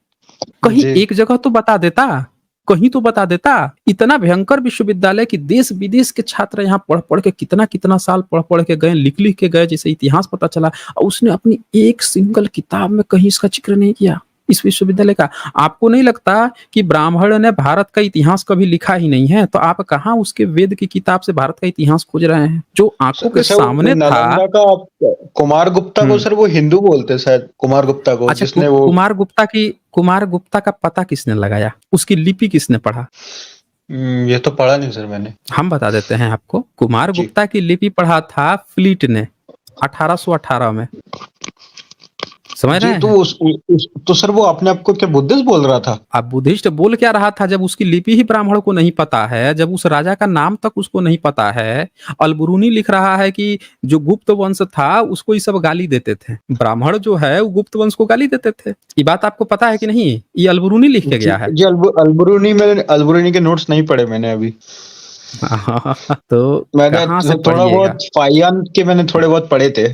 कहीं एक जगह तो बता देता, कहीं तो बता देता। इतना भयंकर विश्वविद्यालय कि देश विदेश के छात्र यहाँ पढ़ पढ़ के कितना साल पढ़ के गए, लिख के गए, जैसे इतिहास पता चला, और उसने अपनी एक सिंगल किताब में कहीं इसका जिक्र नहीं किया इस विश्वविद्यालय का। आपको नहीं लगता कि ब्राह्मण ने भारत का इतिहास कभी लिखा ही नहीं है, तो आप कहाँ उसके वेद की किताब से भारत का इतिहास खोज रहे हैं जो आंखों के सामने था। कुमार गुप्ता को सर वो हिंदू बोलते शायद, कुमार गुप्ता को। अच्छा, जिसने वो कुमार गुप्ता का पता किसने लगाया, उसकी लिपि किसने पढ़ा? ये तो पढ़ा नहीं सर मैंने। हम बता देते हैं आपको। कुमार गुप्ता की लिपि पढ़ा था फ्लीट ने 1818 में, समझ रहे हैं? तो सर वो अपने आप को क्या बुद्धिस्ट बोल रहा था? अब बुद्धिस्ट बोल क्या रहा था जब उसकी लिपि ही ब्राह्मण को नहीं पता है, जब उस राजा का नाम तक उसको नहीं पता है। अलबरूनी लिख रहा है कि जो गुप्त वंश था उसको ये सब गाली देते थे, ब्राह्मण जो है वो गुप्त वंश को गाली देते थे। ये बात आपको पता है कि नहीं? ये अलबरूनी लिख के गया है। जी, अलबरूनी के नोट्स नहीं पढ़े मैंने अभी। तो मैंने थोड़ा बहुत फाइयान के मैंने थोड़े बहुत पढ़े थे।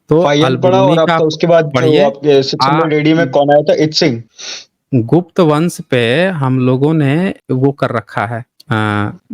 तो फाइल पढ़ा अल-बरूनी और का आपका उसके बाद जो पढ़िए। आपके 600 एडी में आ कौन आया था? इत्सिंग। गुप्त वंश पे हम लोगों ने वो कर रखा है,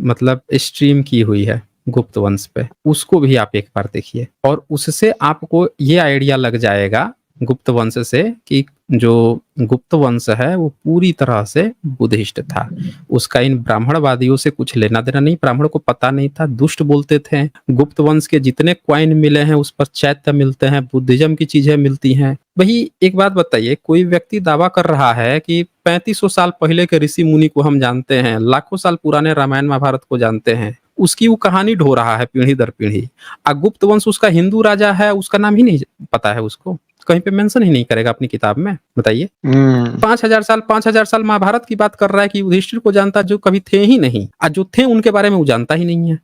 मतलब स्ट्रीम की हुई है गुप्त वंश पे, उसको भी आप एक बार देखिए और उससे आपको ये आइडिया लग जाएगा गुप्त वंश से कि जो गुप्त वंश है वो पूरी तरह से बुद्धिस्ट था। उसका इन ब्राह्मणवादियों से कुछ लेना देना नहीं, ब्राह्मण को पता नहीं था, दुष्ट बोलते थे। गुप्त वंश के जितने क्वाइन मिले हैं उस पर चैत्य मिलते हैं, बुद्धिज्म की चीजें मिलती हैं। वही एक बात बताइए, कोई व्यक्ति दावा कर रहा है कि 3500 साल पहले के ऋषि मुनि को हम जानते हैं, लाखों साल पुराने रामायण महाभारत को जानते हैं, उसकी वो कहानी ढो रहा है पीढ़ी दर पीढ़ी। गुप्त वंश उसका हिंदू राजा है, उसका नाम ही नहीं पता है, उसको कहीं पे मेंशन ही नहीं करेगा अपनी किताब में, बताइए। 5000 साल महाभारत की बात कर रहा है कि युधिष्ठिर को जानता जो कभी थे ही नहीं, और जो थे उनके बारे में वो जानता ही नहीं है।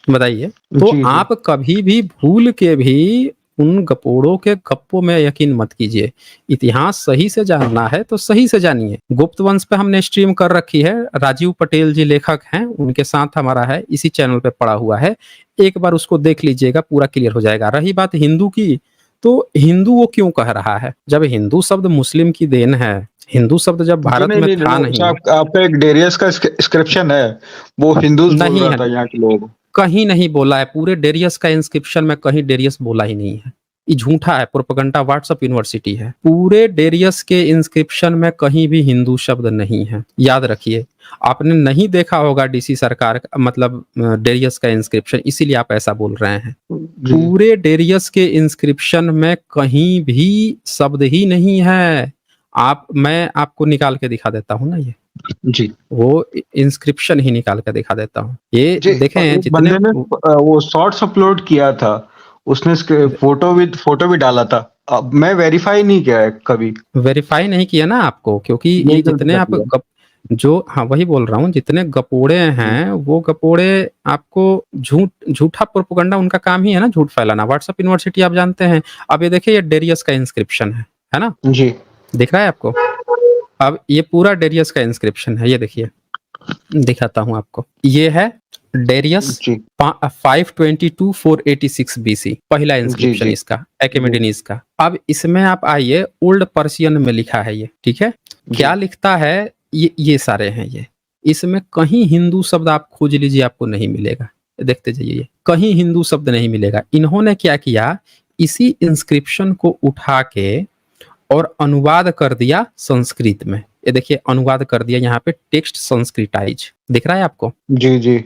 बताइए। तो जी, जी। आप कभी भी भूल के भी उन गपोड़ों के गप्पों में यकीन मत कीजिए। इतिहास सही से जानना है तो सही से जानिए। गुप्त वंश पे हमने स्ट्रीम कर रखी है, राजीव पटेल जी लेखक हैं, उनके साथ हमारा है, इसी चैनल पे पड़ा हुआ है, एक बार उसको देख लीजिएगा, पूरा क्लियर हो जाएगा। रही बात हिंदू की, तो हिंदू वो क्यों कह रहा है? जब हिंदू शब्द मुस्लिम की देन है, हिंदू शब्द जब जी, भारत नहीं, में नहीं, था वो नहीं, आपका एक डेरियस का इंस्क्रिप्शन है, वो हिंदूज बोल नहीं रहा है, था यहाँ के लोग। कहीं नहीं बोला है। पूरे डेरियस का इंस्क्रिप्शन में कहीं डेरियस बोला ही नहीं है। ये झूठा है, प्रोपेगेंडा व्हाट्सएप यूनिवर्सिटी है। पूरे डेरियस के इंस्क्रिप्शन में कहीं भी हिंदू शब्द नहीं है, याद रखिए। आपने नहीं देखा होगा डीसी सरकार का, मतलब डेरियस का इंस्क्रिप्शन, इसीलिए आप ऐसा बोल रहे हैं। जी, पूरे डेरियस के इंस्क्रिप्शन में कहीं भी शब्द ही नहीं है। मैं आपको निकाल के दिखा देता हूँ ना, ये जी। वो इंस्क्रिप्शन ही निकाल के दिखा देता हूँ। ये जी, देखें एक जितने बंदे ने वो शॉर्ट्स अपलोड किया था, उसने फोटो भी डाला था। अब मैं वेरीफाई नहीं किया है कभी। वेरीफाई नहीं किया ना आपको, क्योंकि ये यही गलती जितने कर आप दिया। जो, हाँ वही बोल रहा हूँ, जितने गपोड़े हैं वो गपोड़े आपको झूठा प्रोपेगेंडा, उनका काम ही है ना झूठ फैलाना। व्हाट्सएप यूनिवर्सिटी आप जानते हैं। अब ये देखिए, ये डेरियस का इंस्क्रिप्शन है ना, जी, दिख रहा है आपको? अब ये पूरा डेरियस का इंस्क्रिप्शन है, ये देखिए, दिखाता हूँ आपको। ये है डेरियस जी, 522-486 बीसी, पहला जी, इंस्क्रिप्शन जी, इसका, जी, एक्मेडिनीज का। अब इसमें आप आइए, ओल्ड पर्शियन में लिखा है ये, ठीक है। क्या जी, लिखता है? ये सारे हैं ये। इसमें कहीं हिंदू शब्द आप खोज लीजिए, आपको नहीं मिलेगा। देखते जाइए, ये कहीं हिंदू शब्द नहीं मिलेगा। इन्होंने क्या किया, इसी इंस्क्रिप्शन को उठा के और अनुवाद कर दिया संस्कृत में। ये देखिए, अनुवाद कर दिया यहाँ पे, टेक्स्ट संस्कृताइज, दिख रहा है आपको? जी, जी,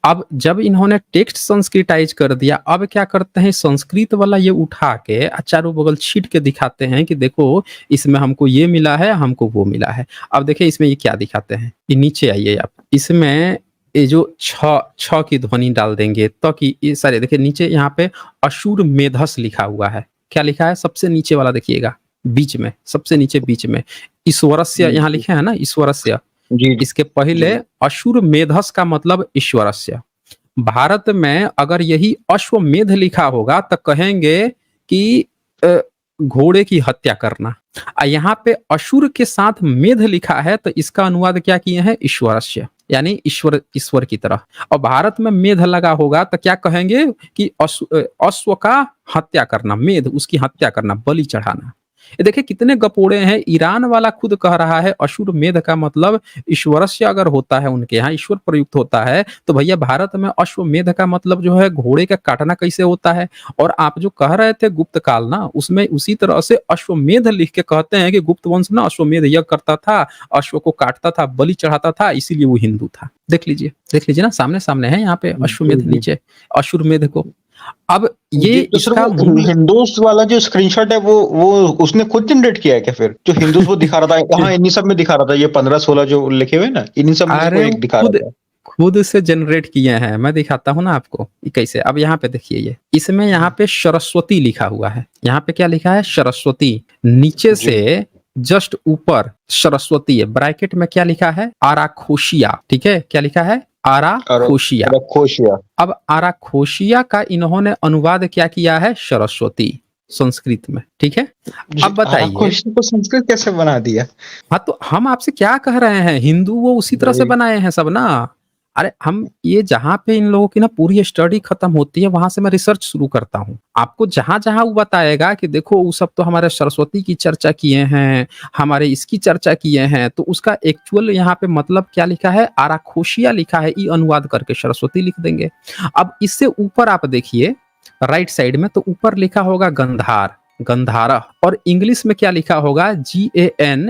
अब जब इन्होंने टेक्स्ट संस्कृताइज कर दिया, अब क्या करते हैं, संस्कृत वाला ये उठा के चारों बगल छीट के दिखाते हैं कि देखो इसमें हमको ये मिला है, हमको वो मिला है। अब देखिए इसमें ये क्या दिखाते हैं, ये नीचे आइए आप, इसमें ये जो छ की ध्वनि डाल देंगे तो कि ये सारे देखिए नीचे यहाँ पे अशुर मेधस लिखा हुआ है। क्या लिखा है? सबसे नीचे वाला देखिएगा, बीच में, सबसे नीचे बीच में ईश्वरस्य यहाँ लिखे हैं ना, ईश्वरस्य। जी, इसके पहले अशुर मेधस का मतलब ईश्वरस्य। भारत में अगर यही अश्वमेध लिखा होगा तो कहेंगे कि घोड़े की हत्या करना। यहाँ पे असुर के साथ मेध लिखा है तो इसका अनुवाद क्या किए हैं, ईश्वरस्य, यानी ईश्वर की तरह। और भारत में मेध लगा होगा तो क्या कहेंगे कि अश्व का हत्या करना, मेध उसकी हत्या करना, बलि चढ़ाना। ये देखिए कितने गपोड़े हैं। ईरान वाला खुद कह रहा है अशुर मेध का मतलब ईश्वरस्य अगर होता है, उनके यहाँ ईश्वर प्रयुक्त होता है, तो भैया भारत में अश्वमेध का मतलब जो है घोड़े का काटना कैसे होता है? और आप जो कह रहे थे गुप्त काल ना, उसमें उसी तरह से अश्वमेध लिख के कहते हैं कि गुप्त वंश ना अश्वमेध यज्ञ करता था, अश्व को काटता था, बलि चढ़ाता था, इसीलिए वो हिंदू था। देख लीजिए ना, सामने सामने है यहाँ पे अश्वमेध जी, नीचे अशुरमेध को। अब ये जी। तो सर इसका वो मूल हिंदूज वाला जो स्क्रीनशॉट है वो उसने खुद जनरेट किया है क्या? फिर जो हिंदूज वो दिखा रहा था, हाँ इन्हीं सब में दिखा रहा था, ये 15-16 जो लिखे हुए ना, इन्हीं सब में से अरे कोई वो एक दिखा खुद रहा था। खुद से जनरेट किए हैं, मैं दिखाता हूँ ना आपको ये कैसे। अब यहाँ पे देखिए, ये इसमें यहाँ पे सरस्वती लिखा हुआ है। यहाँ पे क्या लिखा है? सरस्वती। नीचे जी, से जस्ट ऊपर सरस्वती है, ब्रैकेट में क्या लिखा है? आराखोशिया। ठीक है, क्या लिखा है? और आराखोशिया। रखोशिया। अब आराखोशिया का इन्होंने अनुवाद क्या किया है? सरस्वती, संस्कृत में। ठीक है, अब बताइए। रखोशिया को संस्कृत कैसे बना दिया? हाँ तो हम आपसे क्या कह रहे हैं, हिंदू वो उसी तरह से वही। बनाए हैं सब ना। अरे हम ये जहाँ पे इन लोगों की ना पूरी स्टडी खत्म होती है वहां से मैं रिसर्च शुरू करता हूँ। आपको जहां जहां वो बताएगा कि देखो वो सब तो हमारे सरस्वती की चर्चा किए हैं, हमारे इसकी चर्चा किए हैं, तो उसका एक्चुअल यहाँ पे मतलब क्या लिखा है, आराखोशिया लिखा है, ई अनुवाद करके सरस्वती लिख देंगे। अब इससे ऊपर आप देखिए राइट साइड में, तो ऊपर लिखा होगा गंधार, गंधारा, और इंग्लिश में क्या लिखा होगा, GANDARIA,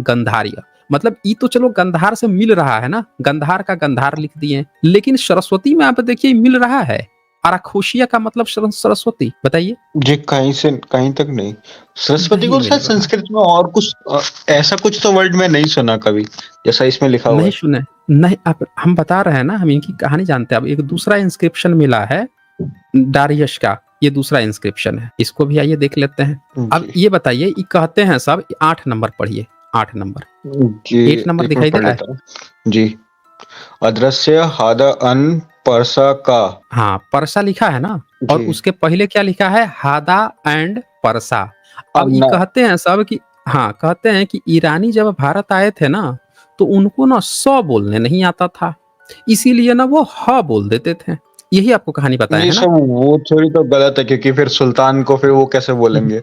गंधार्य। मतलब ई तो चलो गंधार से मिल रहा है ना, गंधार का गंधार लिख दिए, लेकिन सरस्वती में आप देखिए मिल रहा है, आराखोशिया का मतलब सरस्वती, बताइए। जी, कहीं से कहीं तक नहीं। सरस्वती नहीं को मिल शायद रहा है, संस्कृत में और कुछ ऐसा कुछ तो वर्ड मैं नहीं सुना कभी, जैसा इसमें लिखा हुआ नहीं है। सुने, नहीं, आप हम बता रहे हैं ना, हम इनकी कहानी जानते हैं। अब एक दूसरा इंस्क्रिप्शन मिला है डारियस का, ये दूसरा इंस्क्रिप्शन है, इसको भी आइए देख लेते हैं। अब जी, ये बताइए, ये कहते हैं सब, 8 नंबर पढ़िए, 8 नंबर, जी, 8 नंबर एक मिनट दिखाई दे पढ़ रहा है। लेता हूँ। जी, अदृश्य हादा अन परसा का। हाँ, परसा लिखा है ना, और जी, उसके पहले क्या लिखा है, हादा एंड परसा। अब ये अन्ना। कहते हैं सब कि, हाँ, कहते हैं कि ईरानी जब भारत आए थे ना, तो उनको ना सौ बोलने नहीं आता था, इसीलिए ना वो ह बोल देते थे। यही आपको कहानी बताए ये है ना। सब वो थोड़ी तो गलत है, क्योंकि फिर सुल्तान को फिर वो कैसे बोलेंगे।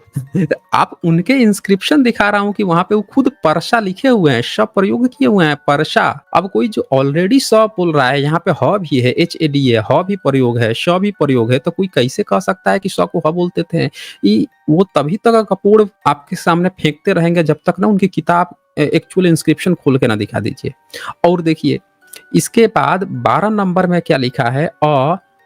आप उनके इंस्क्रिप्शन दिखा रहा हूं कि वहां पे वो खुद परसा लिखे हुए हैं, श प्रयोग किए हुए हैं, परसा। अब कोई जो ऑलरेडी स बोल रहा है, यहाँ पे ह भी है, HAD है, ह भी प्रयोग है, श भी प्रयोग है, तो कोई कैसे कह सकता है कि स को ह बोलते थे। वो तभी तक कपूर आपके सामने फेंकते रहेंगे जब तक ना उनकी किताब एक्चुअल इंस्क्रिप्शन खोल के ना दिखा दीजिए। और देखिए इसके बाद 12 नंबर में क्या लिखा है,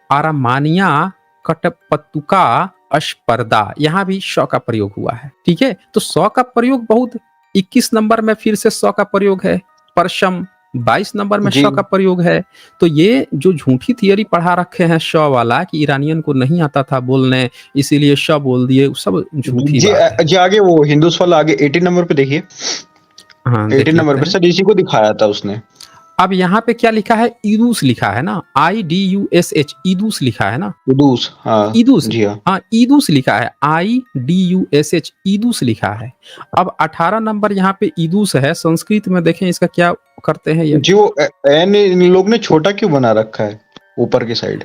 आरामानिया कटपतुका अस्पर्धा, यहाँ भी श का प्रयोग हुआ है, ठीक है। तो स का प्रयोग बहुत, 21 नंबर में फिर से स का प्रयोग है, परशम, 22 नंबर में जी, श का प्रयोग है। तो ये जो झूठी थियरी पढ़ा रखे हैं श वाला, कि ईरानियन को नहीं आता था बोलने इसीलिए श बोल दिए, सब झूठी जी, बात है। जी, आगे वो हिंदुस्तान वाला आगे 18 नंबर पे देखिए। हाँ, देख 18 नंबर लेते पे हैं। सर इसी को दिखाया था उसने। अब यहाँ पे क्या लिखा है, ईदूस लिखा है ना, IDUSH, ईदूस लिखा है ना, कुदूस, हाँ, ईदूस, जी हाँ। हाँ ईदूस लिखा है, IDUSH, ईदूस लिखा है। अब 18 नंबर यहाँ पे ईदूस है, संस्कृत में देखें इसका क्या करते हैं ये। जी, वो एन इन लोग ने छोटा क्यों बना रखा है ऊपर की साइड?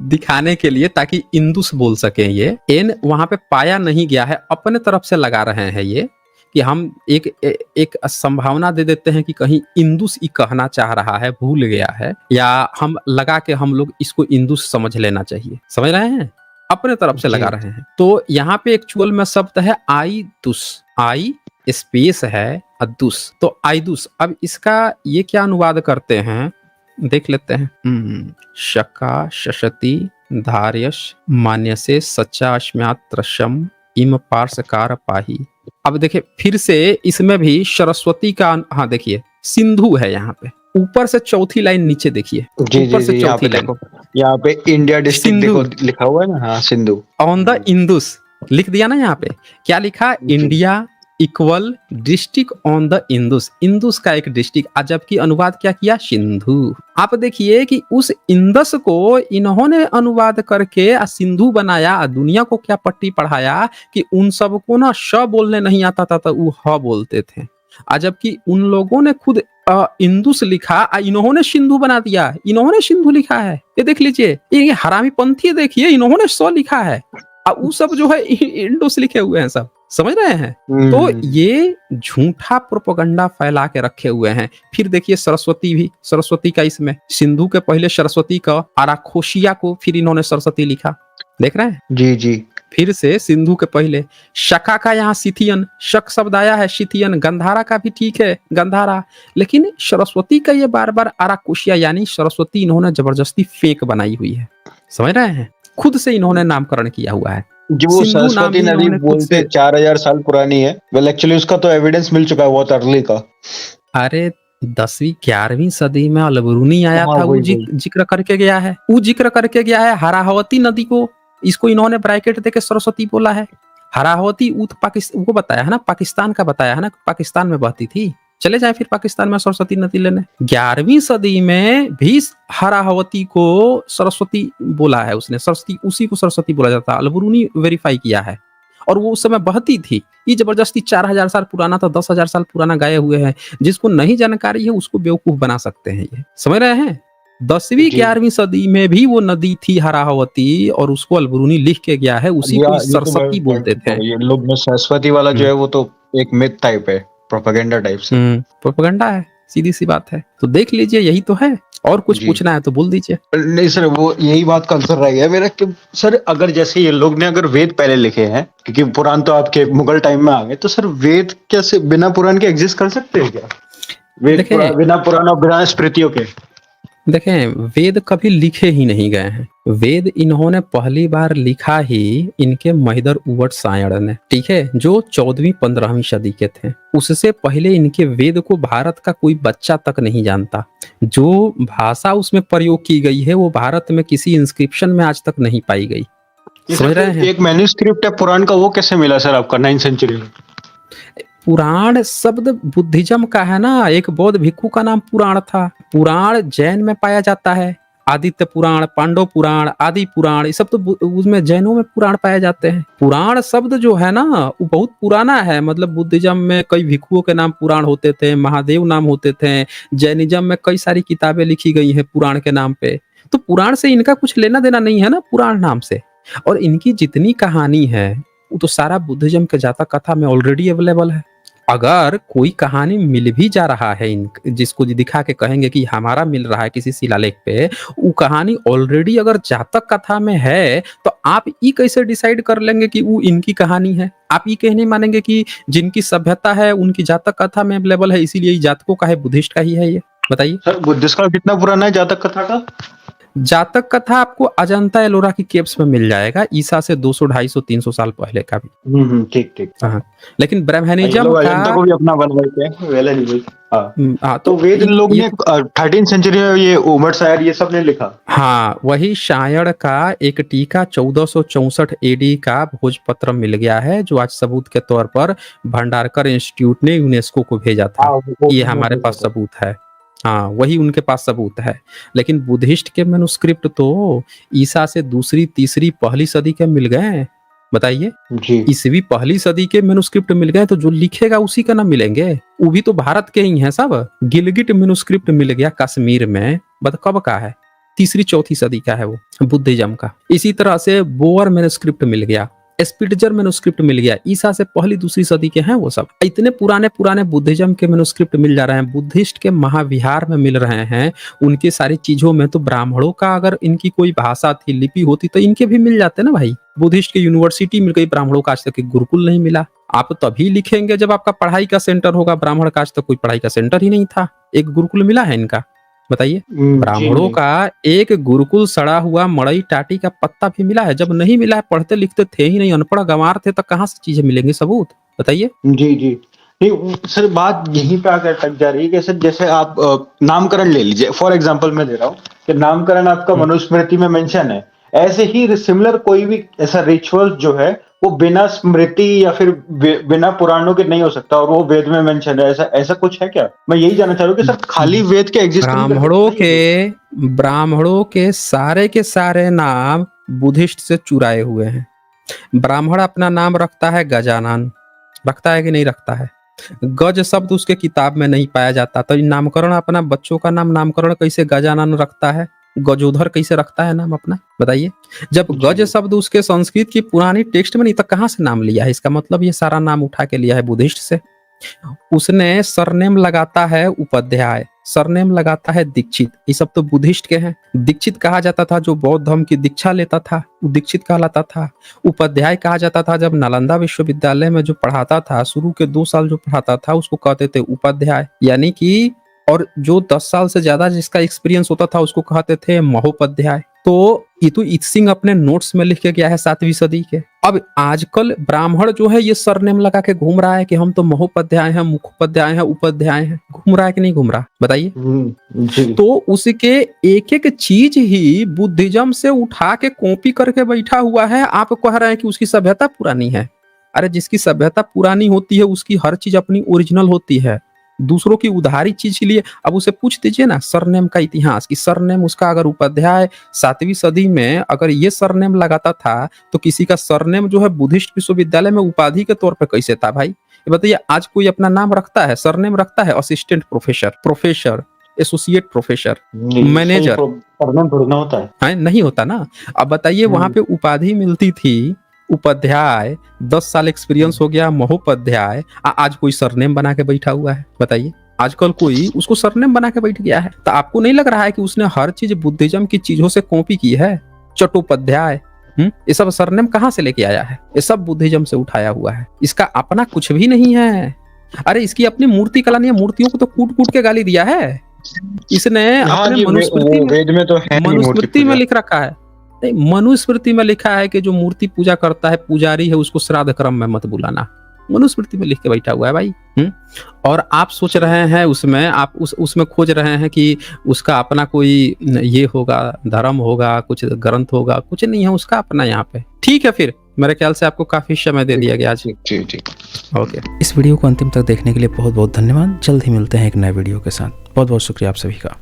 दिखाने के लिए, ताकि इंदुस बोल सकें। ये एन वहां पे पाया नहीं गया है, अपने तरफ से लगा रहे हैं ये, कि हम एक संभावना दे देते हैं कि कहीं इंदुस ही कहना चाह रहा है, भूल गया है, या हम लगा के हम लोग इसको इंदुस समझ लेना चाहिए, समझ रहे हैं, अपने तरफ से जी, लगा रहे हैं। तो यहाँ पे एक्चुअल में शब्द है आई दुस, आई स्पेस है अदुस, तो आईदुस। अब इसका ये क्या अनुवाद करते हैं, देख लेते हैं। शका शशति धार्यश मान्यसे सच्चा अस्म्यात त्रशम इम पार्शकार पाही। अब देखिए फिर से इसमें भी सरस्वती का, हाँ देखिए सिंधु है यहाँ पे, ऊपर से चौथी लाइन नीचे देखिए, जी, ऊपर जी, से जी, यहाँ चौथी पे लाइन, देखो, यहाँ पे इंडिया डिस्ट्रिक्ट सिंधु देखो लिखा हुआ है ना, हाँ, सिंधु। ऑन द इंदुस लिख दिया ना, यहाँ पे क्या लिखा, जी, India equal district on the Indus, Indus का एक डिस्ट्रिक्ट, जबकि अनुवाद क्या किया, सिंधु। आप देखिए कि उस इंदस को इन्होंने अनुवाद करके सिंधु बनाया, दुनिया को क्या पट्टी पढ़ाया कि उन सबको ना श बोलने नहीं आता था, तो वो ह बोलते थे, जबकि उन लोगों ने खुद इंदुस लिखा, इन्होंने सिंधु बना दिया, इन्होंने सिंधु लिखा है। ये देख लीजिए, ये हरामी पंथी देखिए, इन्होंने स लिखा है, वो सब जो है इंडोस लिखे हुए हैं सब, समझ रहे हैं। तो ये झूठा प्रोपेगेंडा फैला के रखे हुए हैं। फिर देखिए सरस्वती भी, सरस्वती का इसमें सिंधु के पहले सरस्वती का आराखोशिया को फिर इन्होंने सरस्वती लिखा, देख रहे हैं। जी, जी, फिर से सिंधु के पहले शका का यहाँ सिथियन, शक शब्द आया है, सिथियन, गंधारा का भी ठीक है गंधारा, लेकिन सरस्वती का ये बार बार आराकोशिया, यानी सरस्वती इन्होंने जबरदस्ती फेक बनाई हुई है, समझ रहे हैं, खुद से इन्होंने नामकरण किया हुआ है। जी, वो सिंधु नाम सरस्वती भी नदी इन्होंने खुद बोलते से, 4000 साल पुरानी है। वेल एक्चुअली उसका तो एविडेंस मिल चुका है बहुत अर्ली का। अरे 10वीं 11वीं सदी में अलबरूनी आया हाँ, था, वो वही वही। जिक्र करके गया है, वो जिक्र करके गया है हरावती नदी को, इसको इन्होंने ब्रैकेट देके सरस्वती बोला है। हरावती वो पाकिस्तान को बताया है ना, पाकिस्तान का बताया है ना, पाकिस्तान में बहती थी। चले जाए फिर पाकिस्तान में सरस्वती नदी लेने। 11वीं सदी में भी हरावती को सरस्वती बोला है उसने, सरस्वती, उसी को सरस्वती बोला जाता है, अलबरूनी वेरीफाई किया है। और वो उस समय बहती थी। ये जबरदस्ती 4000 साल पुराना था, 10,000 साल पुराना गाए हुए हैं। जिसको नहीं जानकारी है उसको बेवकूफ बना सकते हैं, ये समझ रहे हैं। 10वीं जी 11वीं सदी में भी वो नदी थी हरावती, और उसको अलबरूनी लिख के गया है, उसी को ये तो मैं सरस्वती बोलते थे। ये लोग में सरस्वती वाला जो हम्म है वो तो एक मिथ टाइप है, प्रोपेगेंडा टाइप से। प्रोपेगेंडा है, सीधी सी बात है। तो देख लीजिए, यही तो है। और कुछ जी पूछना है तो बोल दीजिए। नहीं सर, वो यही बात का आंसर रह गया मेरा कि सर अगर जैसे ये लोग ने अगर वेद पहले लिखे हैं, क्योंकि पुराण तो आपके मुगल टाइम में आ गए, तो सर वेद कैसे बिना पुराण के एग्जिस्ट कर सकते हैं क्या? देखें बिना पुराण और बिना स्मृतियों के? देखें वेद कभी लिखे ही नहीं गए हैं। वेद इन्होंने पहली बार लिखा ही इनके महिदर उवट सायण ने, ठीक है, जो 14वीं 15वीं सदी के थे। उससे पहले इनके वेद को भारत का कोई बच्चा तक नहीं जानता। जो भाषा उसमें प्रयोग की गई है वो भारत में किसी इंस्क्रिप्शन में आज तक नहीं पाई गई। समझ रहे हैं। एक मैन्युस्क्रिप्ट है पुराण का, वो कैसे मिला सर आपका 9th सेंचुरी में? पुराण शब्द बुद्धिज्म का है ना। एक बौद्ध भिक्खु का नाम पुराण था। पुराण जैन में पाया जाता है। आदित्य पुराण, पांडव पुराण, आदि पुराण, ये सब तो उसमें जैनों में पुराण पाए जाते हैं। पुराण शब्द जो है ना वो बहुत पुराना है। मतलब बुद्धिज्म में कई भिक्षुओं के नाम पुराण होते थे, महादेव नाम होते थे। जैनिज्म में कई सारी किताबें लिखी गई हैं पुराण के नाम पे। तो पुराण से इनका कुछ लेना देना नहीं है ना, पुराण नाम से। और इनकी जितनी कहानी है वो तो सारा बुद्धिज्म के जातक कथा में ऑलरेडी अवेलेबल है। अगर कोई कहानी मिल भी जा रहा है जिसको दिखा के कहेंगे कि हमारा मिल रहा है किसी शिलालेख पे, वो कहानी ऑलरेडी अगर जातक कथा में है, तो आप ये कैसे डिसाइड कर लेंगे कि वो इनकी कहानी है? आप ये कह नहीं मानेंगे कि जिनकी सभ्यता है उनकी जातक कथा में अवेलेबल है, इसीलिए जातकों का है, बुद्धिस्ट का ही है ये? बताइए सर बुद्धिस्ट का कितना पुराना है जातक कथा का? जातक कथा आपको अजंता एलोरा की केव्स में मिल जाएगा, ईसा से 200 250 300 साल पहले का भी। ठीक ठीक। हाँ, लेकिन ये ब्रह्मनिज्म लोग का अजंता को भी अपना बनवाते हैं, वेल एंड गुड। हाँ, हाँ, तो वेद इन लोग ये ने 13th सेंचुरी में ये उमर शायर ये सब ने लिखा। हाँ, वही शायड़ का एक टीका 1464 एडी का भोजपत्र मिल गया है, जो आज सबूत के तौर पर भंडारकर इंस्टीट्यूट ने यूनेस्को को भेजा था। ये हमारे पास सबूत है। हाँ, वही उनके पास सबूत है। लेकिन बुद्धिस्ट के मैन्युस्क्रिप्ट तो ईसा से दूसरी, तीसरी, पहली सदी के मिल गए। बताइए, जी ईसवी पहली सदी के मैन्युस्क्रिप्ट मिल गए, तो जो लिखेगा उसी का ना मिलेंगे? वो भी तो भारत के ही हैं सब। गिलगिट मैन्युस्क्रिप्ट मिल गया कश्मीर में, कब का है? तीसरी चौथी सदी का है वो, बुद्धिज्म का। इसी तरह से बोअर मैन्युस्क्रिप्ट मिल गया, स्पिट्जर मैन्युस्क्रिप्ट मिल गया, ईसा से पहली दूसरी सदी के हैं वो सब। इतने पुराने पुराने बुद्धिज्म के मैन्युस्क्रिप्ट मिल जा रहे हैं, बुद्धिस्ट के महाविहार में मिल रहे हैं। उनके सारी चीजों में तो ब्राह्मणों का अगर इनकी कोई भाषा थी, लिपि होती, तो इनके भी मिल जाते ना भाई। बुद्धिस्ट की यूनिवर्सिटी मिल गई, ब्राह्मणों का आज तक एक गुरुकुल नहीं मिला। आप तभी लिखेंगे जब आपका पढ़ाई का सेंटर होगा। ब्राह्मण का आज तक कोई पढ़ाई का सेंटर ही नहीं था, एक गुरुकुल मिला है इनका? बताइए। ब्राह्मणों का एक गुरुकुल सड़ा हुआ मड़ई टाटी का पत्ता भी मिला है? जब नहीं मिला है, पढ़ते लिखते थे ही नहीं, अनपढ़ गंवार थे, तो कहाँ से चीजें मिलेंगी? सबूत बताइए। जी जी। नहीं सर, बात यहीं पे आकर अटक जा रही है कि सर जैसे आप नामकरण ले लीजिए, फॉर एग्जांपल मैं दे रहा हूँ कि नामकरण आपका मनुस्मृति में मेंशन है। ऐसे ही सिमिलर कोई भी ऐसा रिचुअल जो है वो बिना स्मृति या फिर बिना पुराणों के नहीं हो सकता, और वो वेद में मेंशन है। ऐसा ऐसा कुछ है क्या? मैं यही जानना चाह रहा हूँ कि सर खाली वेद के एग्जिस्ट ब्राह्मणों के सारे नाम बुद्धिस्ट से चुराए हुए हैं। ब्राह्मण अपना नाम रखता है गजानन, रखता है कि नहीं रखता है? गज शब्द उसके किताब में नहीं पाया जाता, तो नामकरण अपना बच्चों का नामकरण कैसे गजानन रखता है? गजोधर कैसे रखता है नाम अपना? बताइए। जब गज शब्द उसके संस्कृत की पुरानी टेक्स्ट में नहीं, तो कहाँ से नाम लिया है? इसका मतलब ये सारा नाम उठा के लिया है बुद्धिस्ट से। उसने सरनेम लगाता है उपाध्याय, सरनेम लगाता है दीक्षित, ये सब तो बुद्धिस्ट के हैं। दीक्षित कहा जाता था जो बौद्ध धर्म की दीक्षा लेता था, वो दीक्षित कहलाता था। उपाध्याय कहा जाता था जब नालंदा विश्वविद्यालय में जो पढ़ाता था, शुरू के 2 साल जो पढ़ाता था उसको कहते थे उपाध्याय, यानी कि। और जो 10 साल से ज्यादा जिसका एक्सपीरियंस होता था उसको कहते थे महोपाध्याय। तो ये तो इत सिंह अपने नोट्स में लिख के गया है 7वीं सदी के। अब आजकल ब्राह्मण जो है ये सरनेम लगा के घूम रहा है कि हम तो महोपाध्याय हैं, मुखोपाध्याय हैं, उपाध्याय हैं। घूम रहा है कि नहीं घूम रहा? बताइए। तो उसके एक एक चीज ही बुद्धिज्म से उठा के कॉपी करके बैठा हुआ है। आप कह रहे हैं कि उसकी सभ्यता पुरानी है। अरे जिसकी सभ्यता पुरानी होती है उसकी हर चीज अपनी ओरिजिनल होती है। दूसरों की उधारी चीज के लिए। अब उसे पूछ दीजिए ना सरनेम का इतिहास, कि सरनेम उसका अगर उपाध्याय 7वीं सदी में अगर ये सरनेम लगाता था, तो किसी का सरनेम जो है बुद्धिस्ट विश्वविद्यालय में उपाधि के तौर पे कैसे था भाई? ये बताइए, आज कोई अपना नाम रखता है, सरनेम रखता है? Assistant professor, professor, associate professor, manager, surname थोड़ी ना होता है। नहीं होता ना। अब बताइए, वहां पे उपाधि मिलती थी उपाध्याय, 10 साल एक्सपीरियंस हो गया महोपाध्याय, आज कोई सरनेम बना के बैठा हुआ है। बताइए, आजकल कोई उसको सरनेम बना के बैठ गया है। तो आपको नहीं लग रहा है कि उसने हर चीज बुद्धिज्म की चीजों से कॉपी की है? चट्टोपाध्याय, ये सब सरनेम कहाँ से लेके आया है? ये सब बुद्धिज्म से उठाया हुआ है। इसका अपना कुछ भी नहीं है। अरे इसकी अपनी मूर्ति कला नहीं है, मूर्तियों को तो कूट कूट के गाली दिया है इसने। अपने मनुस्मृति में लिख रखा है, नहीं, मनुस्मृति में लिखा है कि जो मूर्ति पूजा करता है, पुजारी है, उसको श्राद्ध कर्म में मत बुलाना। मनुस्मृति में लिख के बैठा हुआ है भाई। और आप सोच रहे हैं उसमें, आप उसमें खोज रहे हैं कि उसका अपना कोई ये होगा, धर्म होगा, कुछ ग्रंथ होगा, कुछ नहीं है उसका अपना यहाँ पे। ठीक है, फिर मेरे ख्याल से आपको काफी समय दे दिया गया आज। जी। ओके, इस वीडियो को अंतिम तक देखने के लिए बहुत बहुत धन्यवाद। जल्द ही मिलते हैं एक नए वीडियो के साथ। बहुत बहुत शुक्रिया आप सभी का।